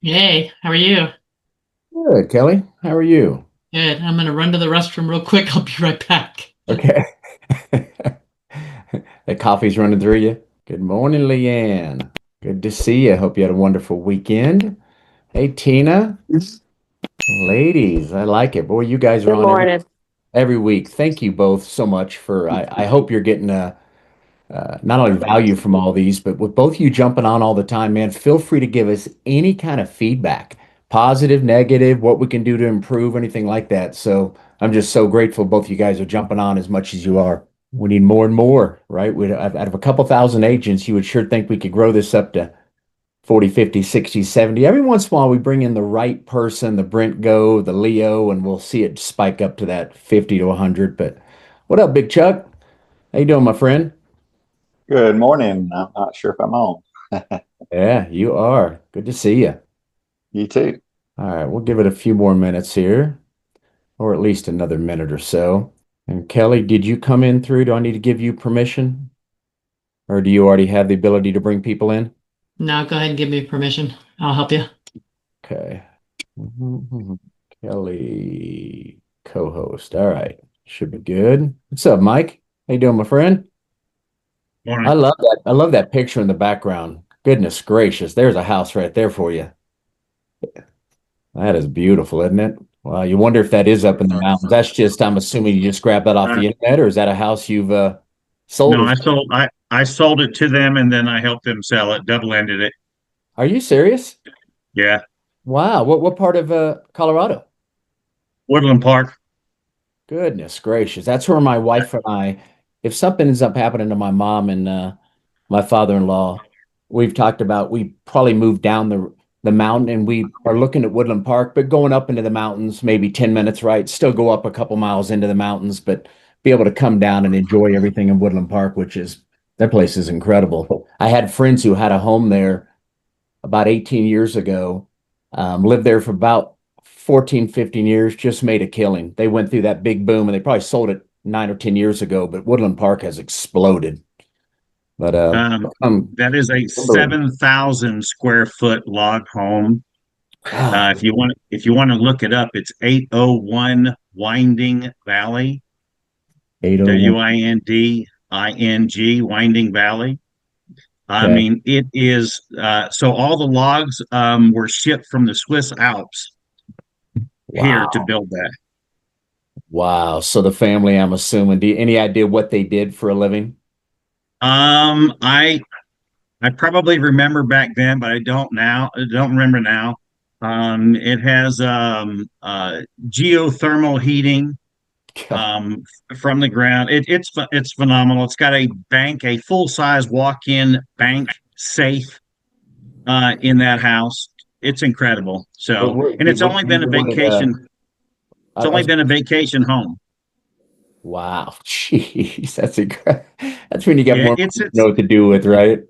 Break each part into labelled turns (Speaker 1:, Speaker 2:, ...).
Speaker 1: Hey, how are you?
Speaker 2: Good, Kelly. How are you?
Speaker 1: Good. I'm gonna run to the restroom real quick. I'll be right back.
Speaker 2: Okay. The coffee's running through you. Good morning, Leanne. Good to see you. Hope you had a wonderful weekend. Hey, Tina. Ladies, I like it. Boy, you guys are
Speaker 3: Good
Speaker 2: on
Speaker 3: morning.
Speaker 2: every week. Thank you both so much for I hope you're getting not only value from all these, but with both of you jumping on all the time, man, feel free to give us any kind of feedback, positive, negative, what we can do to improve, anything like that. So I'm just so grateful both of you guys are jumping on as much as you are. We need more and more, right? Out of a couple thousand agents, you would sure think we could grow this up to 40, 50, 60, 70. Every once in a while, we bring in the right person, the Brent Go, the Leo, and we'll see it spike up to that 50 to 100. But what up, Big Chuck? How you doing, my friend?
Speaker 4: Good morning. I'm not sure if I'm on.
Speaker 2: Yeah, you are. Good to see you.
Speaker 4: You too.
Speaker 2: All right, we'll give it a few more minutes here, or at least another minute or so. And Kelly, did you come in through? Do I need to give you permission? Or do you already have the ability to bring people in?
Speaker 1: Now go ahead and give me permission. I'll help you.
Speaker 2: Okay. Kelly, co-host. All right. Should be good. What's up, Mike? How you doing, my friend? I
Speaker 5: Morning.
Speaker 2: love that. I love that picture in the background. Goodness gracious, there's a house right there for you. That is beautiful, isn't it? Well, you wonder if that is up in the mountains. That's just, I'm assuming you just grabbed that off
Speaker 5: Uh,
Speaker 2: the internet, or is that a house you've sold
Speaker 5: no,
Speaker 2: or
Speaker 5: I sold it to them and then I helped them sell it, double ended it.
Speaker 2: are you serious?
Speaker 5: Yeah.
Speaker 2: Wow. What part of Colorado?
Speaker 5: Woodland Park.
Speaker 2: Goodness gracious. That's where my wife and I, if something ends up happening to my mom and my father-in-law, we've talked about we probably move down the mountain and we are looking at Woodland Park, but going up into the mountains, maybe 10 minutes, right? Still go up a couple miles into the mountains, but be able to come down and enjoy everything in Woodland Park, which is that place is incredible. I had friends who had a home there about 18 years ago, lived there for about 14, 15 years, just made a killing. They went through that big boom and they probably sold it 9 or 10 years ago, but Woodland Park has exploded. But
Speaker 5: Um,
Speaker 2: um,
Speaker 5: that is a 7,000 square foot log home.
Speaker 2: God,
Speaker 5: If you want to look it up, it's 801 Winding Valley,
Speaker 2: 801.
Speaker 5: Winding Winding Valley. I
Speaker 2: Okay.
Speaker 5: mean, it is so all the logs were shipped from the Swiss Alps here to
Speaker 2: Wow.
Speaker 5: build that.
Speaker 2: Wow. So the family, I'm assuming, any idea what they did for a living?
Speaker 5: Um, I I probably remember back then, but I don't now. I don't remember now. It has geothermal heating
Speaker 2: God.
Speaker 5: from the ground. It's phenomenal. It's got a bank, a full size walk in bank safe in that house. It's incredible. So, and it's only
Speaker 2: Do you
Speaker 5: been a
Speaker 2: want it?
Speaker 5: vacation. It's
Speaker 2: I
Speaker 5: only
Speaker 2: was,
Speaker 5: been a vacation home.
Speaker 2: wow. Jeez, that's incredible. That's when you get
Speaker 5: Yeah,
Speaker 2: more money to know what to do with, right?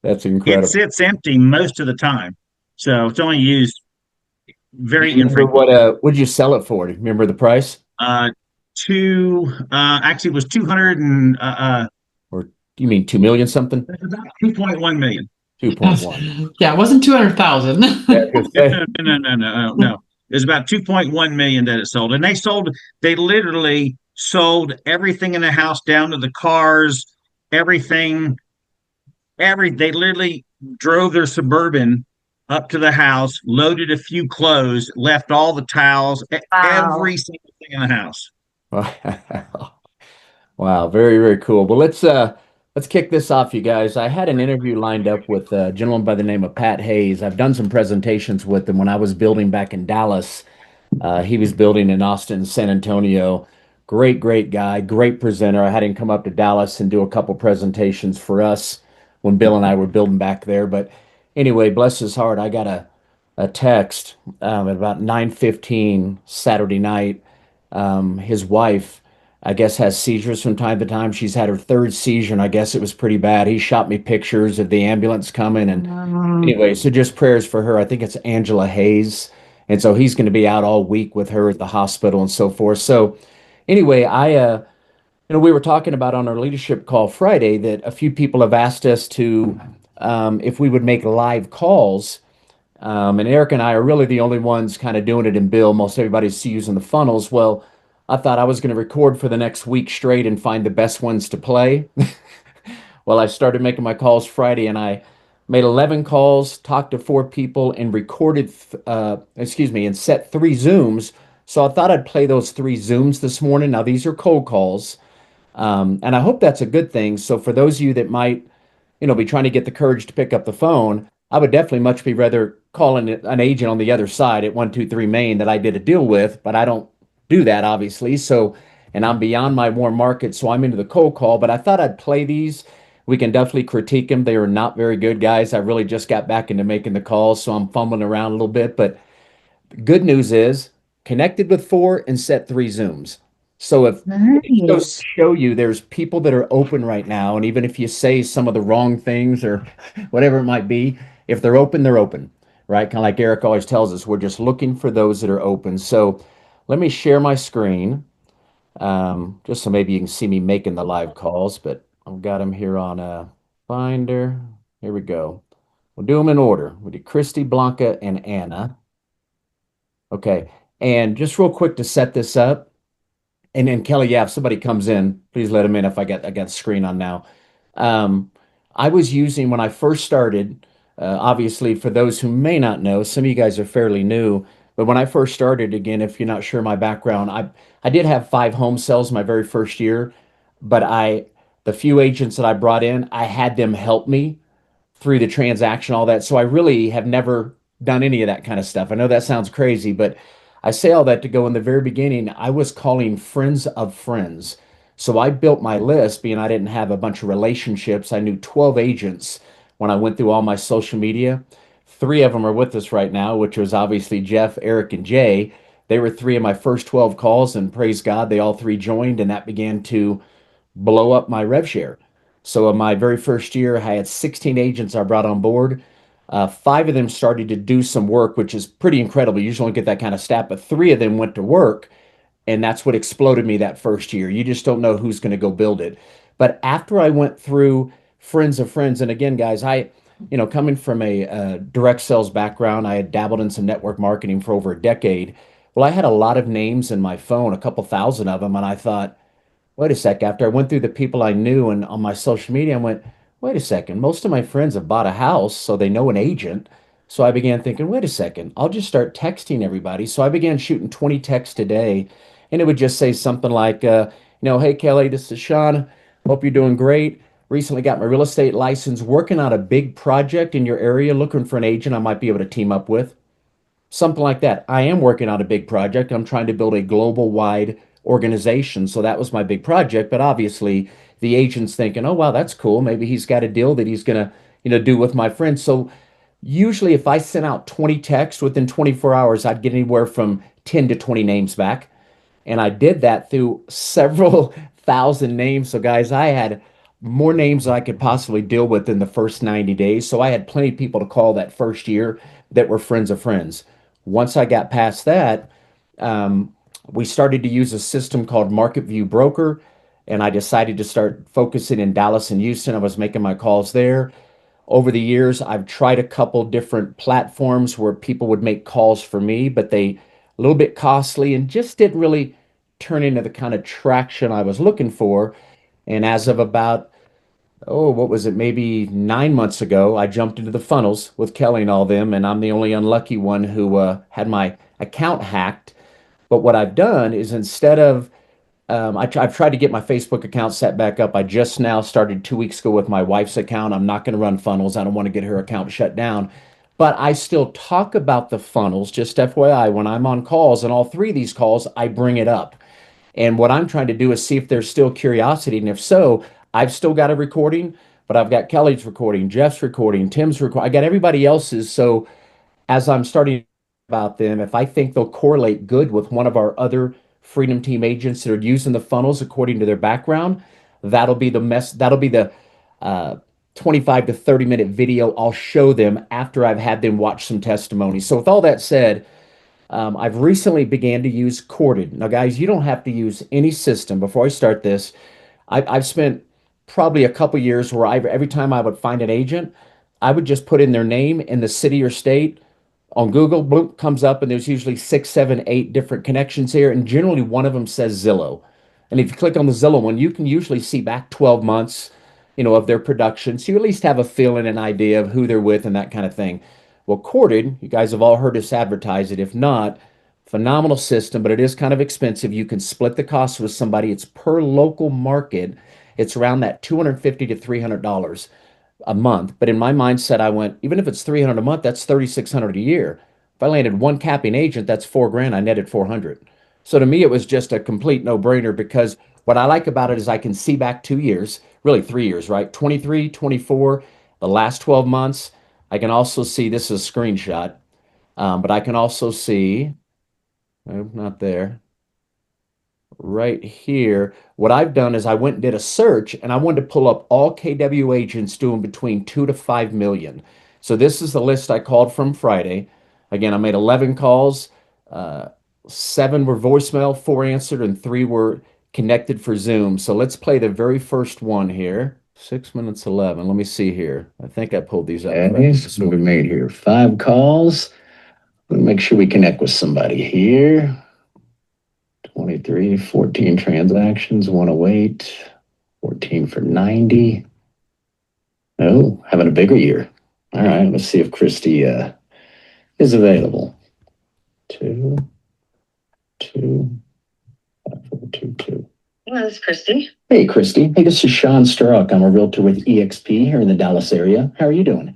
Speaker 2: That's
Speaker 5: it
Speaker 2: incredible.
Speaker 5: sits empty most of the time, so it's only used
Speaker 2: Do
Speaker 5: very
Speaker 2: you remember
Speaker 5: infrequently.
Speaker 2: what'd you sell it for? Do you remember the price?
Speaker 5: Uh, actually it was 200 and
Speaker 2: Or do you mean 2 million something?
Speaker 5: about 2.1 million.
Speaker 1: Yes.
Speaker 2: 2.1.
Speaker 1: Yeah, it wasn't 200,000.
Speaker 2: Yeah, I was gonna say.
Speaker 5: No. It was about 2.1 million that it sold. And they literally sold everything in the house down to the cars, everything, they literally drove their Suburban up to the house, loaded a few clothes, left all the towels,
Speaker 3: Wow.
Speaker 5: every single thing in the house.
Speaker 2: Wow. Wow, very, very cool. Well, let's kick this off, you guys. I had an interview lined up with a gentleman by the name of Pat Hayes. I've done some presentations with him when I was building back in Dallas. He was building in Austin, San Antonio. Great, great guy, great presenter. I had him come up to Dallas and do a couple presentations for us when Bill and I were building back there. But anyway, bless his heart, I got a text at about 9:15 Saturday night. His wife, I guess, has seizures from time to time. She's had her third seizure, and I guess it was pretty bad. He shot me pictures of the ambulance coming, and anyway, so just prayers for her. I think it's Angela Hayes. And so he's going to be out all week with her at the hospital and so forth. So anyway, we were talking about on our leadership call Friday that a few people have asked us to, if we would make live calls And Eric and I are really the only ones kind of doing it in Bill. Most everybody's using the funnels. Well, I thought I was going to record for the next week straight and find the best ones to play. Well, I started making my calls Friday and I made 11 calls, talked to 4 people, and and set 3 Zooms. So I thought I'd play those 3 Zooms this morning. Now, these are cold calls. And I hope that's a good thing. So for those of you that might, be trying to get the courage to pick up the phone, I would definitely much be rather calling an agent on the other side at 123 Main that I did a deal with, but I don't do that obviously. So, and I'm beyond my warm market, so I'm into the cold call. But I thought I'd play these. We can definitely critique them. They are not very good, guys. I really just got back into making the calls, so I'm fumbling around a little bit. But good news is connected with 4 and set 3 Zooms. So if it goes to show you there's people that are open right now, and even if you say some of the wrong things or whatever it might be, if they're open, right? Kind of like Eric always tells us, we're just looking for those that are open. So let me share my screen, just so maybe you can see me making the live calls, but I've got them here on a Finder. Here we go. We'll do them in order. We'll do Kristy, Blanca, and Anna. Okay, and just real quick to set this up, and then Kelly, yeah, if somebody comes in, please let them in if I got the screen on now. Um, I was using when I first started, obviously for those who may not know, some of you guys are fairly new, but when I first started, again, if you're not sure my background, I did have 5 home sales my very first year, but the few agents that I brought in, I had them help me through the transaction, all that. So I really have never done any of that kind of stuff. I know that sounds crazy, but I say all that to go in the very beginning, I was calling friends of friends. So I built my list, being I didn't have a bunch of relationships. I knew 12 agents when I went through all my social media. 3 of them are with us right now, which was obviously Jeff, Eric, and Jay. They were 3 of my first 12 calls, and praise God, they all 3 joined, and that began to blow up my rev share. So in my very first year, I had 16 agents I brought on board. 5 of them started to do some work, which is pretty incredible. You usually don't get that kind of stat, but 3 of them went to work, and that's what exploded me that first year. You just don't know who's going to go build it. But after I went through friends of friends, and again, guys, coming from a direct sales background, I had dabbled in some network marketing for over a decade. Well, I had a lot of names in my phone, a couple thousand of them, and I thought, wait a sec. After I went through the people I knew and on my social media, I went, wait a second. Most of my friends have bought a house, so they know an agent. So I began thinking, wait a second, I'll just start texting everybody. So I began shooting 20 texts a day, and it would just say something like, hey, Kelly, this is Sean. Hope you're doing great. Recently got my real estate license, working on a big project in your area, looking for an agent I might be able to team up with. Something like that. I am working on a big project. I'm trying to build a global wide organization. So that was my big project. But obviously, the agent's thinking, oh, wow, that's cool. Maybe he's got a deal that he's going to, do with my friends. So usually, if I sent out 20 texts within 24 hours, I'd get anywhere from 10 to 20 names back. And I did that through several thousand names. So, guys, I had more names than I could possibly deal with in the first 90 days. So I had plenty of people to call that first year that were friends of friends. Once I got past that, we started to use a system called Market View Broker, and I decided to start focusing in Dallas and Houston. I was making my calls there. Over the years, I've tried a couple different platforms where people would make calls for me, but they a little bit costly and just didn't really turn into the kind of traction I was looking for. And as of about, what was it, maybe 9 months ago, I jumped into the funnels with Kelly and all them, and I'm the only unlucky one who had my account hacked. But what I've done is instead of, I've tried to get my Facebook account set back up. I just now started 2 weeks ago with my wife's account. I'm not going to run funnels. I don't want to get her account shut down. But I still talk about the funnels, just FYI, when I'm on calls, and all 3 of these calls, I bring it up. And what I'm trying to do is see if there's still curiosity. And if so, I've still got a recording, but I've got Kelly's recording, Jeff's recording, Tim's recording. I got everybody else's. So as I'm starting about them, if I think they'll correlate good with one of our other Freedom Team agents that are using the funnels according to their background, that'll be the 25 to 30 minute video I'll show them after I've had them watch some testimonies. So with all that said, I've recently began to use Corded. Now, guys, you don't have to use any system. Before I start this, I've spent probably a couple years where every time I would find an agent, I would just put in their name in the city or state, On Google, bloop, comes up, and there's usually 6, 7, 8 different connections here, and generally one of them says Zillow. And if you click on the Zillow one, you can usually see back 12 months, of their production. So you at least have a feeling, an idea of who they're with and that kind of thing. Well, Corded, you guys have all heard us advertise it. If not, phenomenal system, but it is kind of expensive. You can split the cost with somebody. It's per local market. It's around that $250 to $300 a month. But in my mindset, I went, even if it's 300 a month, that's 3,600 a year. If I landed one capping agent, that's 4 grand. I netted 400. So to me, it was just a complete no-brainer because what I like about it is I can see back 2 years, really 3 years, right? 23, 24, the last 12 months. I can also see, this is a screenshot, but I can also see, not there, right here. What I've done is I went and did a search and I wanted to pull up all KW agents doing between 2 to 5 million. So this is the list I called from Friday. Again, I made 11 calls. 7 were voicemail, 4 answered, and 3 were connected for Zoom. So let's play the very first one here. 6 minutes 11. Let me see here. I think I pulled these up. This will be made here. 5 calls. Let me make sure we connect with somebody here. 23, 14 transactions, 108, 14 for 90. Oh, having a bigger year. All right, let's see if Kristy is available. 2, 2, 5, 4, 2, 2.
Speaker 3: Hello, this is Kristy.
Speaker 2: Hey, Kristy. Hey, this is Sean Struck. I'm a realtor with EXP here in the Dallas area. How are you doing?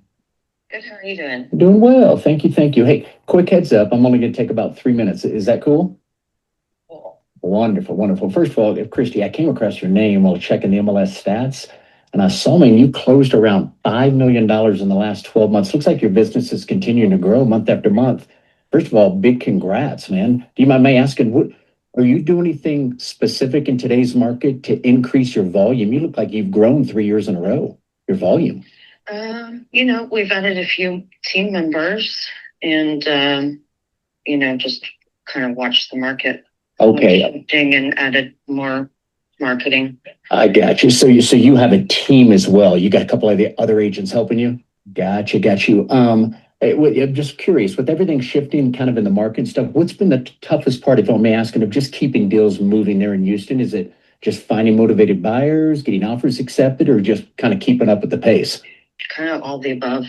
Speaker 3: Good, how are you doing?
Speaker 2: Doing well. Thank you. Thank you. Hey, quick heads up. I'm only going to take about 3 minutes. Is that cool?
Speaker 3: Cool.
Speaker 2: Wonderful, wonderful. First of all, Kristy, I came across your name while checking the MLS stats, and I saw, man, you closed around $5 million in the last 12 months. Looks like your business is continuing to grow month after month. First of all, big congrats, man. Do you mind me asking, what are you doing anything specific in today's market to increase your volume? You look like you've grown 3 years in a row, your volume.
Speaker 3: We've added a few team members and, just kind of watched the market.
Speaker 2: Okay.
Speaker 3: And added more marketing.
Speaker 2: I got you. So you have a team as well. You got a couple of the other agents helping you? Got you. I'm just curious, with everything shifting kind of in the market and stuff, what's been the toughest part, if I may ask, of just keeping deals moving there in Houston? Is it just finding motivated buyers, getting offers accepted, or just kind of keeping up with the pace?
Speaker 3: Kind of all the above.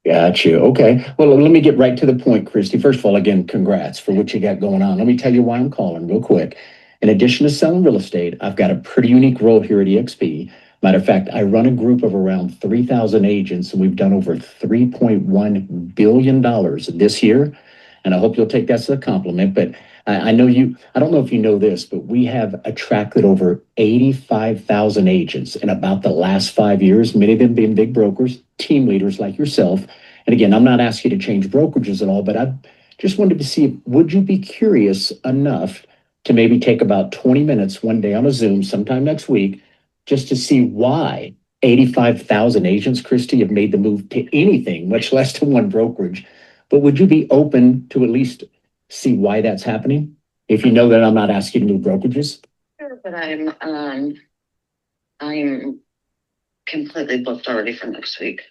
Speaker 2: Got you. Okay. Well, let me get right to the point, Kristy. First of all, again, congrats for what you got going on. Let me tell you why I'm calling real quick. In addition to selling real estate, I've got a pretty unique role here at EXP. Matter of fact, I run a group of around 3,000 agents, and we've done over $3.1 billion this year. And I hope you'll take that as a compliment. But I know I don't know if you know this, but we have attracted over 85,000 agents in about the last 5 years, many of them being big brokers, team leaders like yourself. And again, I'm not asking you to change brokerages at all, but I just wanted to see, would you be curious enough to maybe take about 20 minutes one day on a Zoom sometime next week just to see why 85,000 agents, Kristy, have made the move to anything, much less to one brokerage? But would you be open to at least see why that's happening? If you know that I'm not asking you to move brokerages.
Speaker 3: Sure, but I'm completely booked already for next week.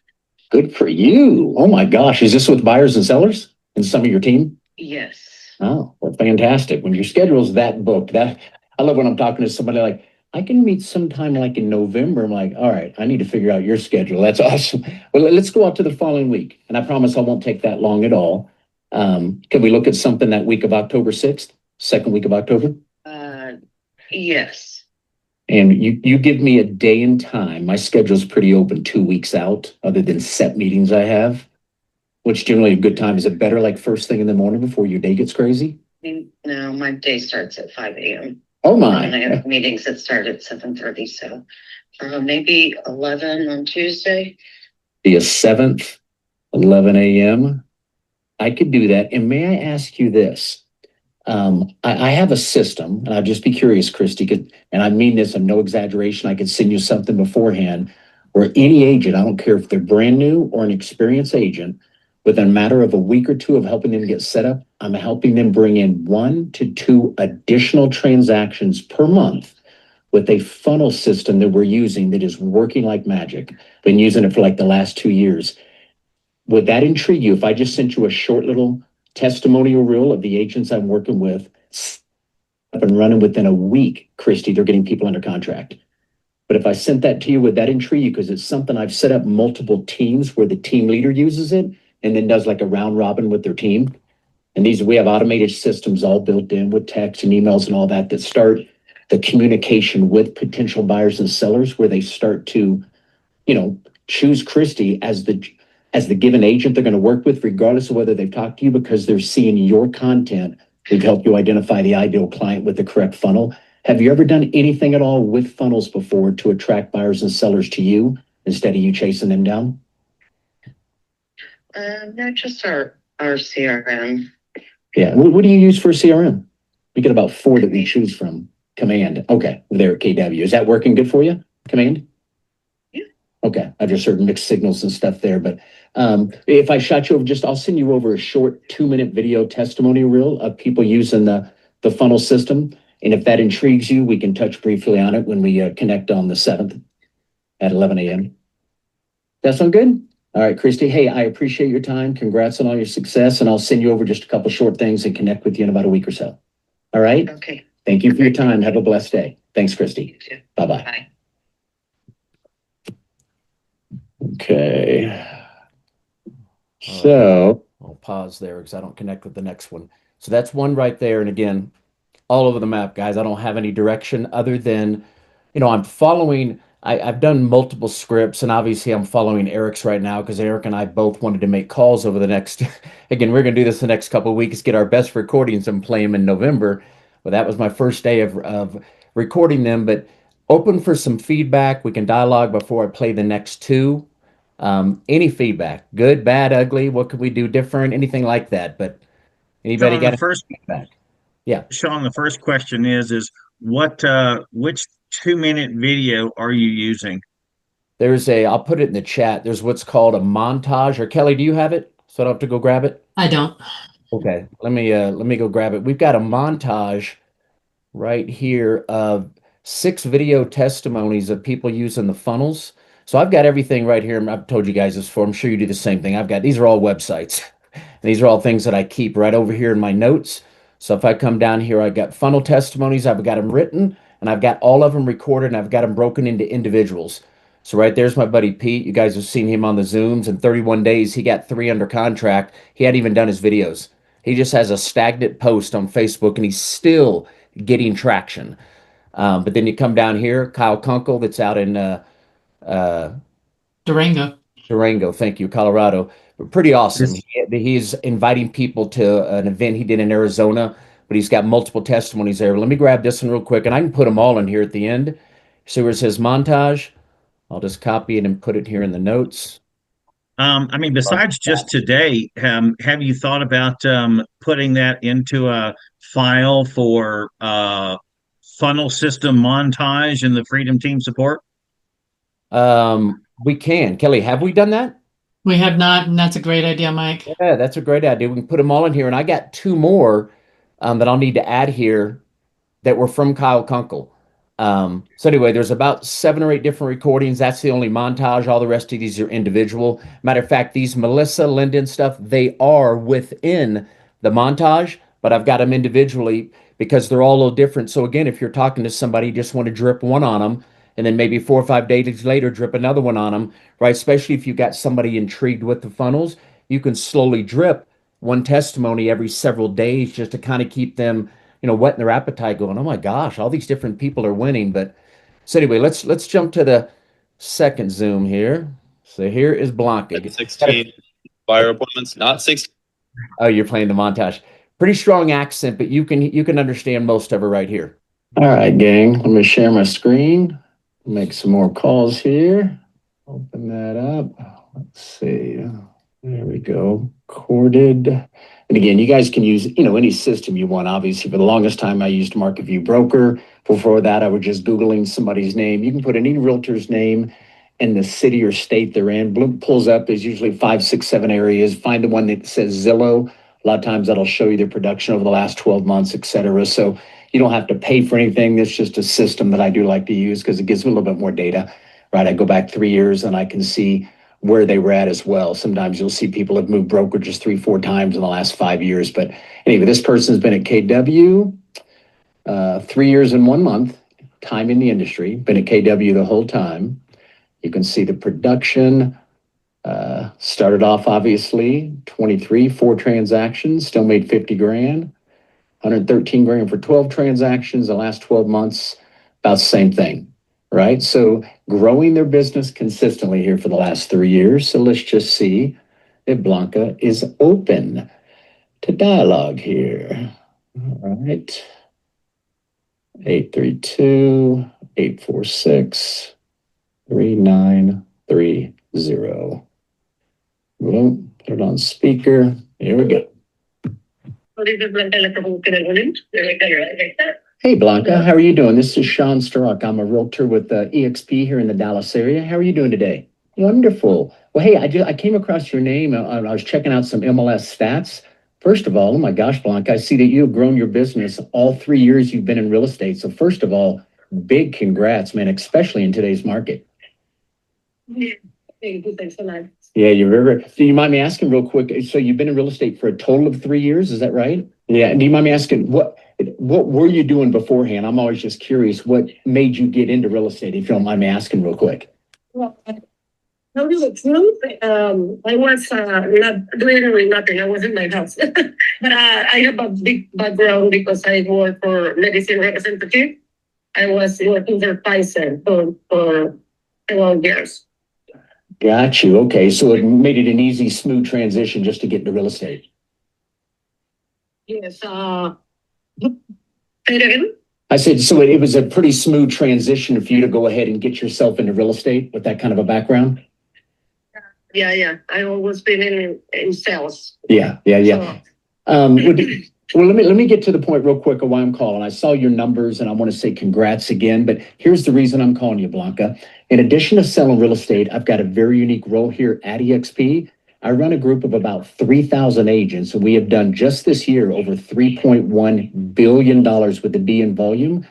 Speaker 2: Good for you. Oh my gosh. Is this with buyers and sellers and some of your team?
Speaker 3: Yes.
Speaker 2: Oh, well, fantastic. When your schedule's that booked, I love when I'm talking to somebody like, I can meet sometime like in November. I'm like, all right, I need to figure out your schedule. That's awesome. Well, let's go out to the following week. And I promise I won't take that long at all. Can we look at something that week of October 6th, second week of October?
Speaker 3: Yes.
Speaker 2: And you give me a day and time. My schedule's pretty open 2 weeks out, other than set meetings I have. What's generally a good time? Is it better like first thing in the morning before your day gets crazy?
Speaker 3: No, my day starts at 5 a.m.
Speaker 2: Oh my.
Speaker 3: And I have meetings that start at 7:30. So maybe 11 on Tuesday.
Speaker 2: The 7th, 11 a.m. I could do that. And may I ask you this? I have a system, and I'd just be curious, Kristy, and I mean this, and no exaggeration, I could send you something beforehand where any agent, I don't care if they're brand new or an experienced agent, within a matter of a week or two of helping them get set up, I'm helping them bring in 1 to 2 additional transactions per month with a funnel system that we're using that is working like magic. Been using it for like the last 2 years. would that intrigue you if I just sent you a short little testimonial reel of the agents I'm working with up and running within a week, Kristy, they're getting people under contract. But if I sent that to you, would that intrigue you? Because it's something I've set up multiple teams where the team leader uses it and then does like a round robin with their team. And we have automated systems all built in with text and emails and all that start the communication with potential buyers and sellers, where they start to, choose Kristy as the given agent they're going to work with, regardless of whether they've talked to you, because they're seeing your content. We've helped you identify the ideal client with the correct funnel. Have you ever done anything at all with funnels before to attract buyers and sellers to you instead of you chasing them down?
Speaker 3: No, just our CRM.
Speaker 2: Yeah. What do you use for CRM? We get about 4 that we choose from. Command. Okay. There at KW. Is that working good for you? Command?
Speaker 3: Yeah.
Speaker 2: Okay. I've just heard mixed signals and stuff there. But if I shot you over, I'll send you over a short 2-minute video testimonial reel of people using the funnel system. And if that intrigues you, we can touch briefly on it when we connect on the 7th at 11 a.m. That sound good? All right, Kristy. Hey, I appreciate your time. Congrats on all your success. And I'll send you over just a couple short things and connect with you in about a week or so. All right?
Speaker 3: Okay.
Speaker 2: Thank you for your time. Have a blessed day. Thanks, Kristy.
Speaker 3: You too.
Speaker 2: Bye-bye.
Speaker 3: Bye.
Speaker 2: Okay. So I'll pause there because I don't connect with the next one. So that's one right there. And again, all over the map, guys. I don't have any direction other than, I'm following. I've done multiple scripts, and obviously I'm following Eric's right now because Eric and I both wanted to make calls over the next, again, we're going to do this the next couple of weeks, get our best recordings and play them in November. Well, that was my first day of recording them, but open for some feedback. We can dialogue before I play the next 2. Any feedback, good, bad, ugly, what could we do different, anything like that. But anybody
Speaker 5: Sean,
Speaker 2: got
Speaker 5: the first
Speaker 2: feedback? Yeah.
Speaker 5: Sean, the first question is what which 2-minute video are you using?
Speaker 2: I'll put it in the chat. There's what's called a montage. Or Kelly, do you have it? So I don't have to go grab it?
Speaker 1: I don't.
Speaker 2: Okay. Let me go grab it. We've got a montage right here of 6 video testimonies of people using the funnels. So I've got everything right here. I've told you guys this before. I'm sure you do the same thing. These are all websites. These are all things that I keep right over here in my notes. So if I come down here, I got funnel testimonies. I've got them written, and I've got all of them recorded, and I've got them broken into individuals. So right there's my buddy Pete. You guys have seen him on the Zooms. In 31 days, he got 3 under contract. He hadn't even done his videos. He just has a stagnant post on Facebook, and he's still getting traction. But then you come down here, Kyle Kunkel, that's out in Durango, thank you, Colorado. Pretty awesome. He's inviting people to an event he did in Arizona, but he's got multiple testimonies there. Let me grab this one real quick, and I can put them all in here at the end. See where it says montage? I'll just copy it and put it here in the notes.
Speaker 5: Besides just today, have you thought about putting that into a file for funnel system montage in the Freedom Team support?
Speaker 2: We can. Kelly, have we done that?
Speaker 1: We have not, and that's a great idea, Mike.
Speaker 2: Yeah, that's a great idea. We can put them all in here, and I got 2 more that I'll need to add here that were from Kyle Kunkel. So anyway, there's about 7 or 8 different recordings. That's the only montage. All the rest of these are individual. Matter of fact, these Melissa Linden stuff, they are within the montage, but I've got them individually because they're all a little different. So again, if you're talking to somebody, you just want to drip one on them, and then maybe 4 or 5 days later, drip another one on them, right? Especially if you've got somebody intrigued with the funnels, you can slowly drip one testimony every several days just to kind of keep them, whetting their appetite, going, oh my gosh, all these different people are winning. But so anyway, let's jump to the second Zoom here. So here is Blanca.
Speaker 6: 16 buyer appointments, not 16.
Speaker 2: Oh, you're playing the montage. Pretty strong accent, but you can understand most of her right here. All right, gang. Let me share my screen. Make some more calls here. Open that up. Let's see. There we go. Recorded. And again, you guys can use, any system you want. Obviously, for the longest time, I used Market View Broker. Before that, I was just Googling somebody's name. You can put any realtor's name and the city or state they're in. Bloom pulls up. There's usually 5, 6, 7 areas. Find the one that says Zillow. A lot of times that'll show you their production over the last 12 months, et cetera. So you don't have to pay for anything. It's just a system that I do like to use because it gives me a little bit more data, right? I go back 3 years and I can see where they were at as well. Sometimes you'll see people have moved brokerages 3-4 times in the last 5 years. But anyway, this person's been at KW 3 years and 1 month, time in the industry, been at KW the whole time. You can see the production. Started off obviously 23, 4 transactions, still made 50 grand, 113 grand for 12 transactions. The last 12 months, about the same thing, right? So growing their business consistently here for the last 3 years. So let's just see if Blanca is open to dialogue here. All right. 832-846-3930. Boom, put it on speaker. Here we go. Hey, Blanca, how are you doing? This is Sean Sturrock. I'm a realtor with EXP here in the Dallas area. How are you doing today? Wonderful. Well, hey, I came across your name. I was checking out some MLS stats. First of all, oh my gosh, Blanca, I see that you have grown your business all 3 years you've been in real estate. So first of all, big congrats, man, especially in today's market.
Speaker 7: Yeah, thank you. Thanks a lot.
Speaker 2: Yeah, you're very. Do you mind me asking real quick? So you've been in real estate for a total of 3 years, is that right? Yeah. And do you mind me asking what were you doing beforehand? I'm always just curious. What made you get into real estate? If you don't mind me asking real quick.
Speaker 7: Well, tell you the truth, I was not doing really nothing. I was in my house, but I have a big background because I work for medicine representative. I was working for Pfizer for 12 years.
Speaker 2: Got you. Okay, so it made it an easy, smooth transition just to get into real estate.
Speaker 7: Yes. Say it again?
Speaker 2: I said, so it was a pretty smooth transition for you to go ahead and get yourself into real estate with that kind of a background?
Speaker 7: Yeah. I always been in sales.
Speaker 2: Yeah. Well, let me get to the point real quick of why I'm calling. I saw your numbers and I want to say congrats again, but here's the reason I'm calling you, Blanca. In addition to selling real estate, I've got a very unique role here at EXP. I run a group of about 3,000 agents, and we have done just this year over $3.1 billion with the B in volume.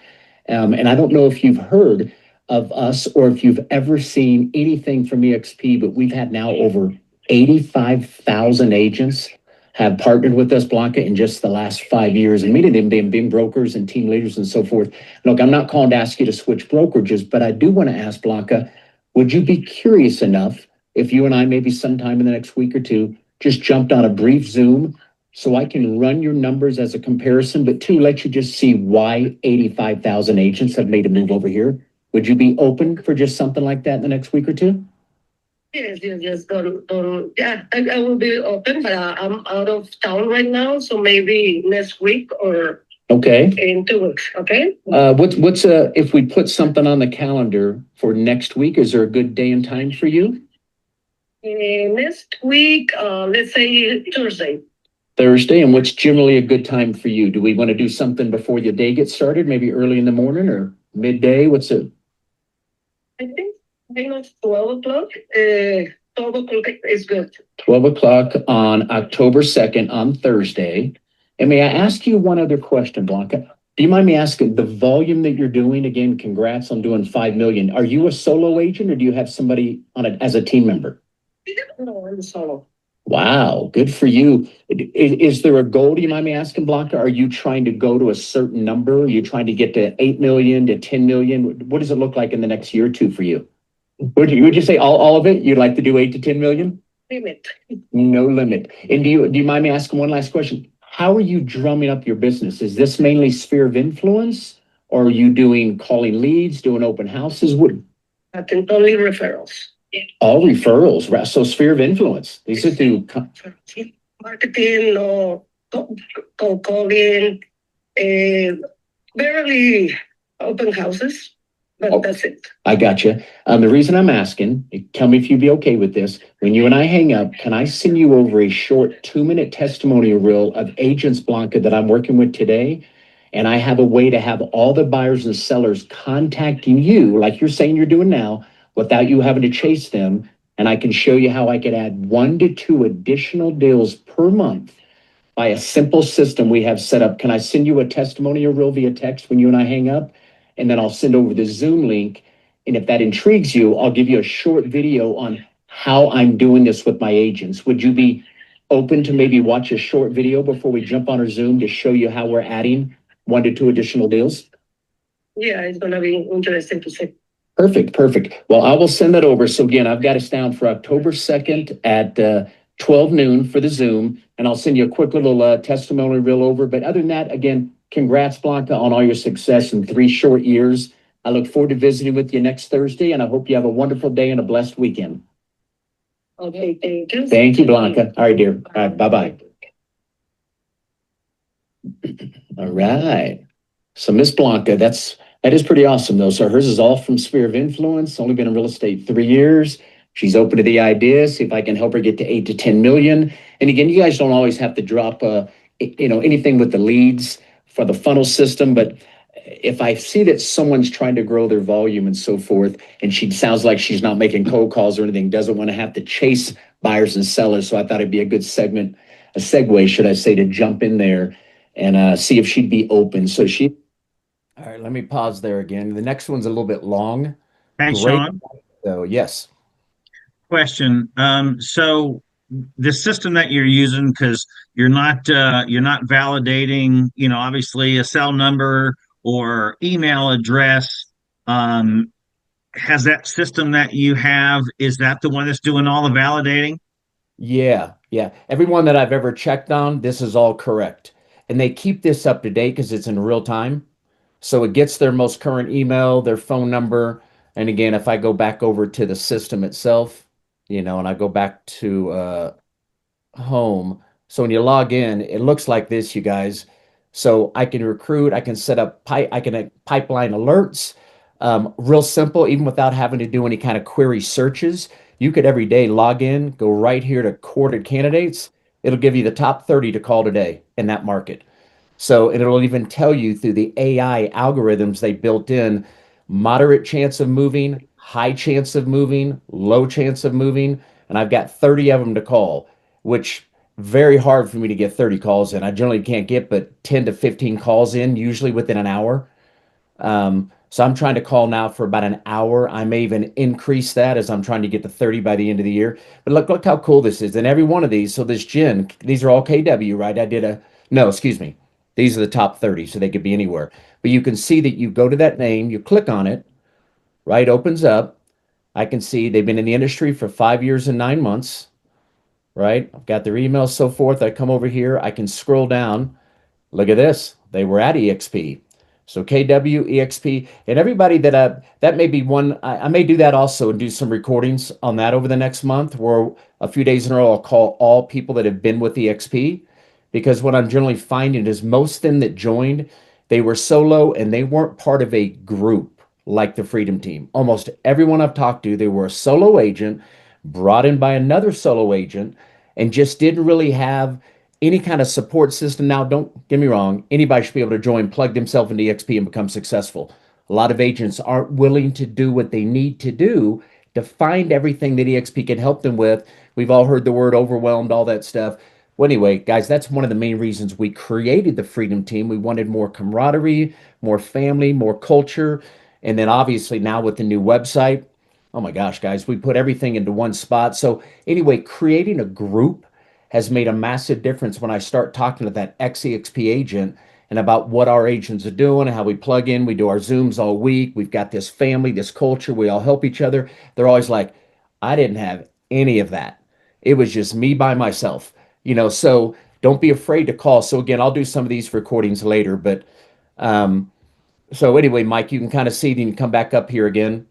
Speaker 2: And I don't know if you've heard of us or if you've ever seen anything from EXP, but we've had now over 85,000 agents have partnered with us, Blanca, in just the last 5 years, and many of them being brokers and team leaders and so forth. Look, I'm not calling to ask you to switch brokerages, but I do want to ask, Blanca, would you be curious enough if you and I maybe sometime in the next week or two just jumped on a brief Zoom so I can run your numbers as a comparison, but two, let you just see why 85,000 agents have made a move over here? Would you be open for just something like that in the next week or two?
Speaker 7: Yes. Don't. Yeah, I will be open, but I'm out of town right now, so maybe next week or
Speaker 2: okay,
Speaker 7: in 2 weeks. Okay.
Speaker 2: What's if we put something on the calendar for next week? Is there a good day and time for you?
Speaker 7: Next week, let's say Thursday.
Speaker 2: Thursday, and what's generally a good time for you? Do we want to do something before your day gets started? Maybe early in the morning or midday? What's it?
Speaker 7: I think 12 o'clock. 12 o'clock is good.
Speaker 2: 12 o'clock on October 2nd on Thursday. And may I ask you one other question, Blanca? Do you mind me asking the volume that you're doing? Again, congrats on doing 5 million. Are you a solo agent or do you have somebody on it as a team member?
Speaker 7: No, I'm solo.
Speaker 2: Wow, good for you. Is there a goal? Do you mind me asking, Blanca? Are you trying to go to a certain number? Are you trying to get to 8 million to 10 million? What does it look like in the next year or two for you? Would you say all of it? You'd like to do 8 to 10 million?
Speaker 7: Limit.
Speaker 2: No limit. And do you mind me asking one last question? How are you drumming up your business? Is this mainly sphere of influence, or are you doing calling leads, doing open houses? What?
Speaker 7: I think only referrals.
Speaker 2: All referrals, right? So sphere of influence. These are through
Speaker 7: Marketing or calling, barely open houses, but that's it.
Speaker 2: I got you. The reason I'm asking, tell me if you'd be okay with this. When you and I hang up, can I send you over a short 2-minute testimonial reel of agents, Blanca, that I'm working with today? And I have a way to have all the buyers and sellers contacting you, like you're saying you're doing now, without you having to chase them. And I can show you how I could add 1 to 2 additional deals per month by a simple system we have set up. Can I send you a testimonial reel via text when you and I hang up? And then I'll send over the Zoom link. And if that intrigues you, I'll give you a short video on how I'm doing this with my agents. Would you be open to maybe watch a short video before we jump on our Zoom to show you how we're adding 1 to 2 additional deals?
Speaker 7: Yeah, it's gonna be interesting to see.
Speaker 2: Perfect. Well, I will send that over. So again, I've got us down for October 2nd at 12 noon for the Zoom, and I'll send you a quick little testimony reel over. But other than that, again, congrats, Blanca, on all your success in 3 short years. I look forward to visiting with you next Thursday, and I hope you have a wonderful day and a blessed weekend.
Speaker 7: Okay, thank you.
Speaker 2: Thank you, Blanca. All right, dear. All right, bye-bye. All right. So Miss Blanca, that is pretty awesome though. So hers is all from sphere of influence, only been in real estate 3 years. She's open to the idea, see if I can help her get to 8 to 10 million. And again, you guys don't always have to drop anything with the leads for the funnel system, but if I see that someone's trying to grow their volume and so forth, and she sounds like she's not making cold calls or anything, doesn't want to have to chase buyers and sellers. So I thought it'd be a good segue, should I say, to jump in there and see if she'd be open. So all right, let me pause there again. The next one's a little bit long.
Speaker 5: Hey,
Speaker 2: Great.
Speaker 5: Sean,
Speaker 2: So yes.
Speaker 5: question. So the system that you're using, because you're not validating, obviously a cell number or email address. Has that system that you have, is that the one that's doing all the validating?
Speaker 2: Yeah. Everyone that I've ever checked on, this is all correct. And they keep this up to date because it's in real time. So it gets their most current email, their phone number. And again, if I go back over to the system itself, and I go back to home. So when you log in, it looks like this, you guys. So I can recruit, I can set up I can pipeline alerts. Real simple, even without having to do any kind of query searches. You could every day log in, go right here to courted candidates. It'll give you the top 30 to call today in that market. So, and it'll even tell you through the AI algorithms they built in, moderate chance of moving, high chance of moving, low chance of moving. And I've got 30 of them to call, which very hard for me to get 30 calls in. I generally can't get but 10 to 15 calls in, usually within an hour. So I'm trying to call now for about an hour. I may even increase that as I'm trying to get to 30 by the end of the year. But look how cool this is. And every one of these, so this Jen, these are all KW, right? No, excuse me. These are the top 30, so they could be anywhere. But you can see that you go to that name, you click on it, right? Opens up. I can see they've been in the industry for 5 years and 9 months, right? I've got their emails, so forth. I come over here, I can scroll down. Look at this. They were at EXP. So KW, EXP, and everybody that may be one, I may do that also and do some recordings on that over the next month, where a few days in a row I'll call all people that have been with EXP, because what I'm generally finding is most of them that joined, they were solo and they weren't part of a group like the Freedom Team. Almost everyone I've talked to, they were a solo agent brought in by another solo agent and just didn't really have any kind of support system. Now, don't get me wrong, anybody should be able to join, plug themselves into EXP and become successful. A lot of agents aren't willing to do what they need to do to find everything that EXP can help them with. We've all heard the word overwhelmed, all that stuff. Well, anyway, guys, that's one of the main reasons we created the Freedom Team. We wanted more camaraderie, more family, more culture. And then obviously now with the new website, oh my gosh, guys, we put everything into one spot. So anyway, creating a group has made a massive difference when I start talking to that ex-EXP agent and about what our agents are doing and how we plug in. We do our Zooms all week. We've got this family, this culture. We all help each other. They're always like, I didn't have any of that. It was just me by myself, so don't be afraid to call. So again, I'll do some of these recordings later, but so anyway, Mike, you can kind of see it and you come back up here again,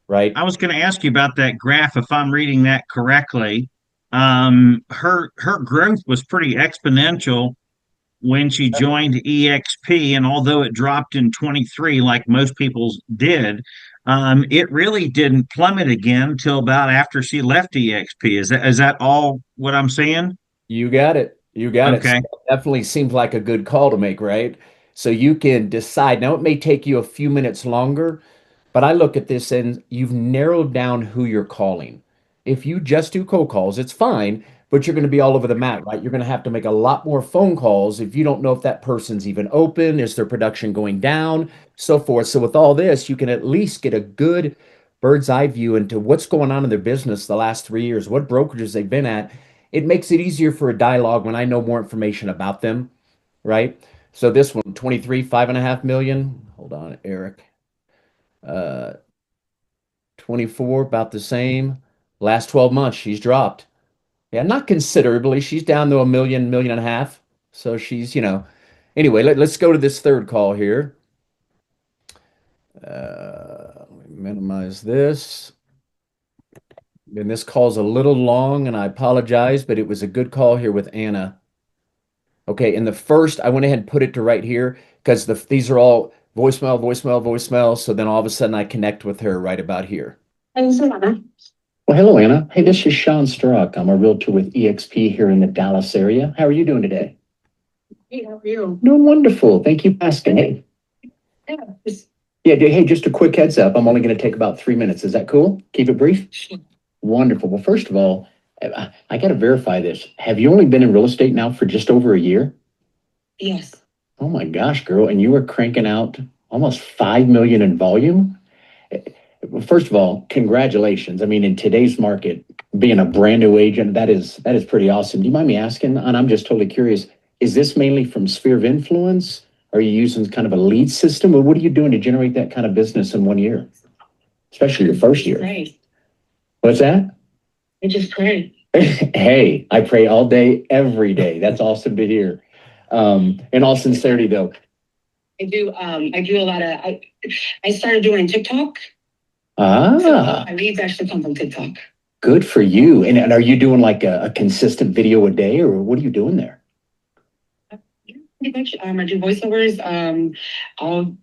Speaker 2: right?
Speaker 5: I was going to ask you about that graph, if I'm reading that correctly. Her growth was pretty exponential when she joined EXP, and although it dropped in 23 like most people's did, it really didn't plummet again till about after she left EXP. Is that all what I'm saying?
Speaker 2: You got it.
Speaker 5: Okay.
Speaker 2: So definitely seems like a good call to make, right? So you can decide. Now, it may take you a few minutes longer, but I look at this and you've narrowed down who you're calling. If you just do cold calls, it's fine, but you're going to be all over the map, right? You're going to have to make a lot more phone calls if you don't know if that person's even open, is their production going down, so forth. So with all this, you can at least get a good bird's eye view into what's going on in their business the last 3 years, what brokerages they've been at, it makes it easier for a dialogue when I know more information about them, right? So this one, 23, 5.5 million. Hold on, Eric. 24, about the same. Last 12 months, she's dropped. Yeah, not considerably. She's down to a million, million and a half. So she's, anyway, let's go to this third call here. Let me minimize this. And this call's a little long, and I apologize, but it was a good call here with Anna. Okay, and the first, I went ahead and put it to right here because these are all voicemail, voicemail, voicemail. So then all of a sudden I connect with her right about here. Well, hello, Anna. Hey, this is Sean Strzok. I'm a realtor with eXp here in the Dallas area. How are you doing today?
Speaker 7: Hey, how are you?
Speaker 2: Doing wonderful. Thank you for asking. Hey. Hey, just a quick heads up. I'm only going to take about 3 minutes. Is that cool? Keep it brief?
Speaker 7: Sure.
Speaker 2: Wonderful. Well, first of all, I got to verify this. Have you only been in real estate now for just over a year?
Speaker 7: Yes.
Speaker 2: Oh my gosh, girl. And you were cranking out almost 5 million in volume? First of all, congratulations. I mean, in today's market, being a brand new agent, that is pretty awesome. Do you mind me asking? And I'm just totally curious, is this mainly from Sphere of Influence? Are you using kind of a lead system? Or what are you doing to generate that kind of business in 1 year? Especially your first year.
Speaker 7: Pray.
Speaker 2: What's that?
Speaker 7: I just pray.
Speaker 2: Hey, I pray all day, every day. That's awesome to hear. In all sincerity, though.
Speaker 7: I do a lot of, I started doing TikTok. So my leads actually come from TikTok.
Speaker 2: Good for you. And are you doing like a consistent video a day, or what are you doing there?
Speaker 7: Pretty much. I do voiceovers. I'll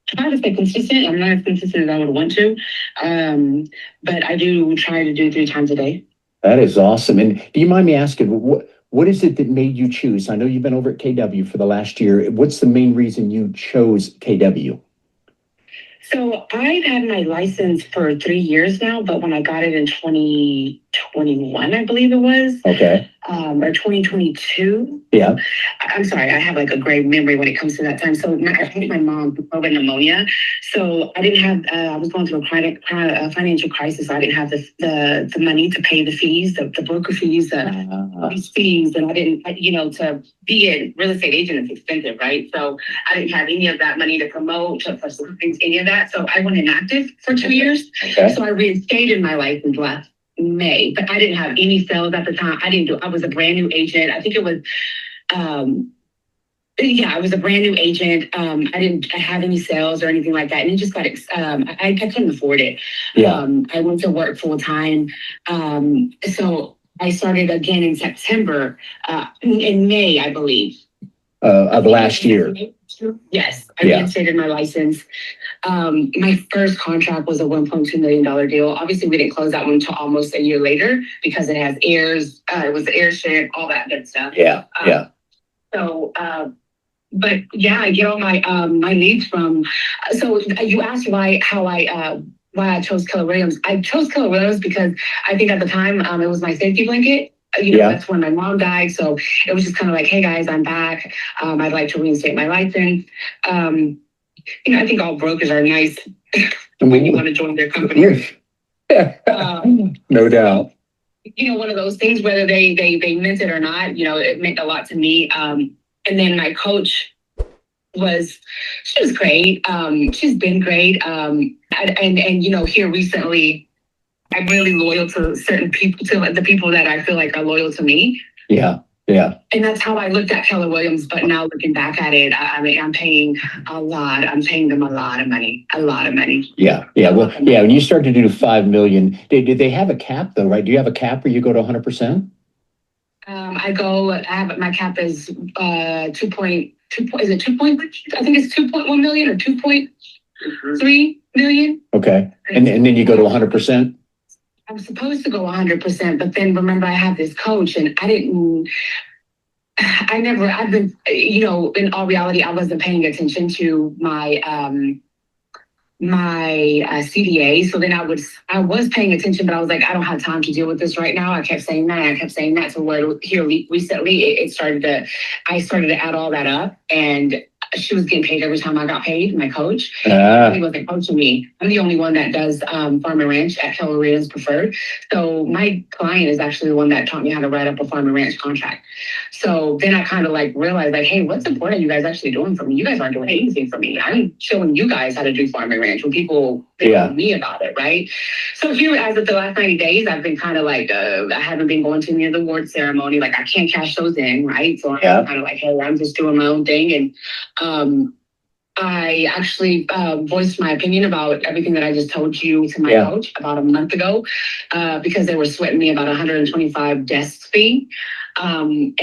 Speaker 7: try to stay consistent. I'm not as consistent as I would want to. But I do try to do 3 times a day.
Speaker 2: That is awesome. And do you mind me asking, what is it that made you choose? I know you've been over at KW for the last year. What's the main reason you chose KW?
Speaker 7: So I've had my license for 3 years now, but when I got it in 2021, I believe it was.
Speaker 2: Okay.
Speaker 7: Or 2022.
Speaker 2: Yeah.
Speaker 7: I'm sorry, I have like a great memory when it comes to that time. So I think my mom had COVID pneumonia. So I didn't have, I was going through a financial crisis. I didn't have the money to pay the fees, the broker fees, these fees. And I didn't, to be a real estate agent is expensive, right? So I didn't have any of that money to promote, for any of that. So I went inactive for 2 years.
Speaker 2: Okay.
Speaker 7: So I reinstated my license last May, but I didn't have any sales at the time. I was a brand new agent. I think it was, I was a brand new agent. I didn't have any sales or anything like that. And it just got, I couldn't afford it.
Speaker 2: Yeah.
Speaker 7: I went to work full time. So I started again in September, in May, I believe.
Speaker 2: Of last year.
Speaker 7: Yes, I reinstated my license. My first contract was a $1.2 million deal. Obviously, we didn't close that one until almost a year later because it has heirs. It was the heir share, all that good stuff.
Speaker 2: Yeah, yeah.
Speaker 7: So, but yeah, I get all my my leads from. So you asked why I chose Keller Williams. I chose Keller Williams because I think at the time it was my safety blanket. That's when my mom died. So it was just kind of like, hey guys, I'm back. I'd like to reinstate my license. I think all brokers are nice when you want to join their company.
Speaker 2: No doubt.
Speaker 7: One of those things, whether they meant it or not, it meant a lot to me. And then my coach she was great. She's been great. And here recently, I'm really loyal to certain people, to the people that I feel like are loyal to me. Yeah. Yeah. And that's how I looked at Keller Williams. But now looking back at it, I'm paying a lot. I'm paying them a lot of money. Yeah. Yeah. Well, yeah. When you start to do 5 million, did they have a cap though, right? Do you have a cap where you go to 100%? My cap is 2.2. Is it 2. I think it's 2.1 million or 2.3 million. Okay. And then you go to 100%? I'm supposed to go 100%, but then remember I have this coach and I've been, in all reality, I wasn't paying attention to my CDA. So then I was paying attention, but I was like, I don't have time to deal with this right now. I kept saying that. So where here recently I started to add all that up, and she was getting paid every time I got paid, my coach.
Speaker 2: Ah.
Speaker 7: He wasn't coaching me. I'm the only one that does farm and ranch at Keller Williams Preferred. So my client is actually the one that taught me how to write up a farm and ranch contract. So then I kind of like realized like, hey, what's important you guys actually doing for me? You guys aren't doing anything for me. I'm showing you guys how to do farm and ranch when people tell me about it, right? So here, as of the last 90 days, I've been kind of like, I haven't been going to any of the award ceremony. Like I can't cash those in, right? So I'm kind of like, hey, I'm just doing my own thing. And I actually voiced my opinion about everything that I just told you to my coach about a month ago because they were sweating me about $125 desk fee. I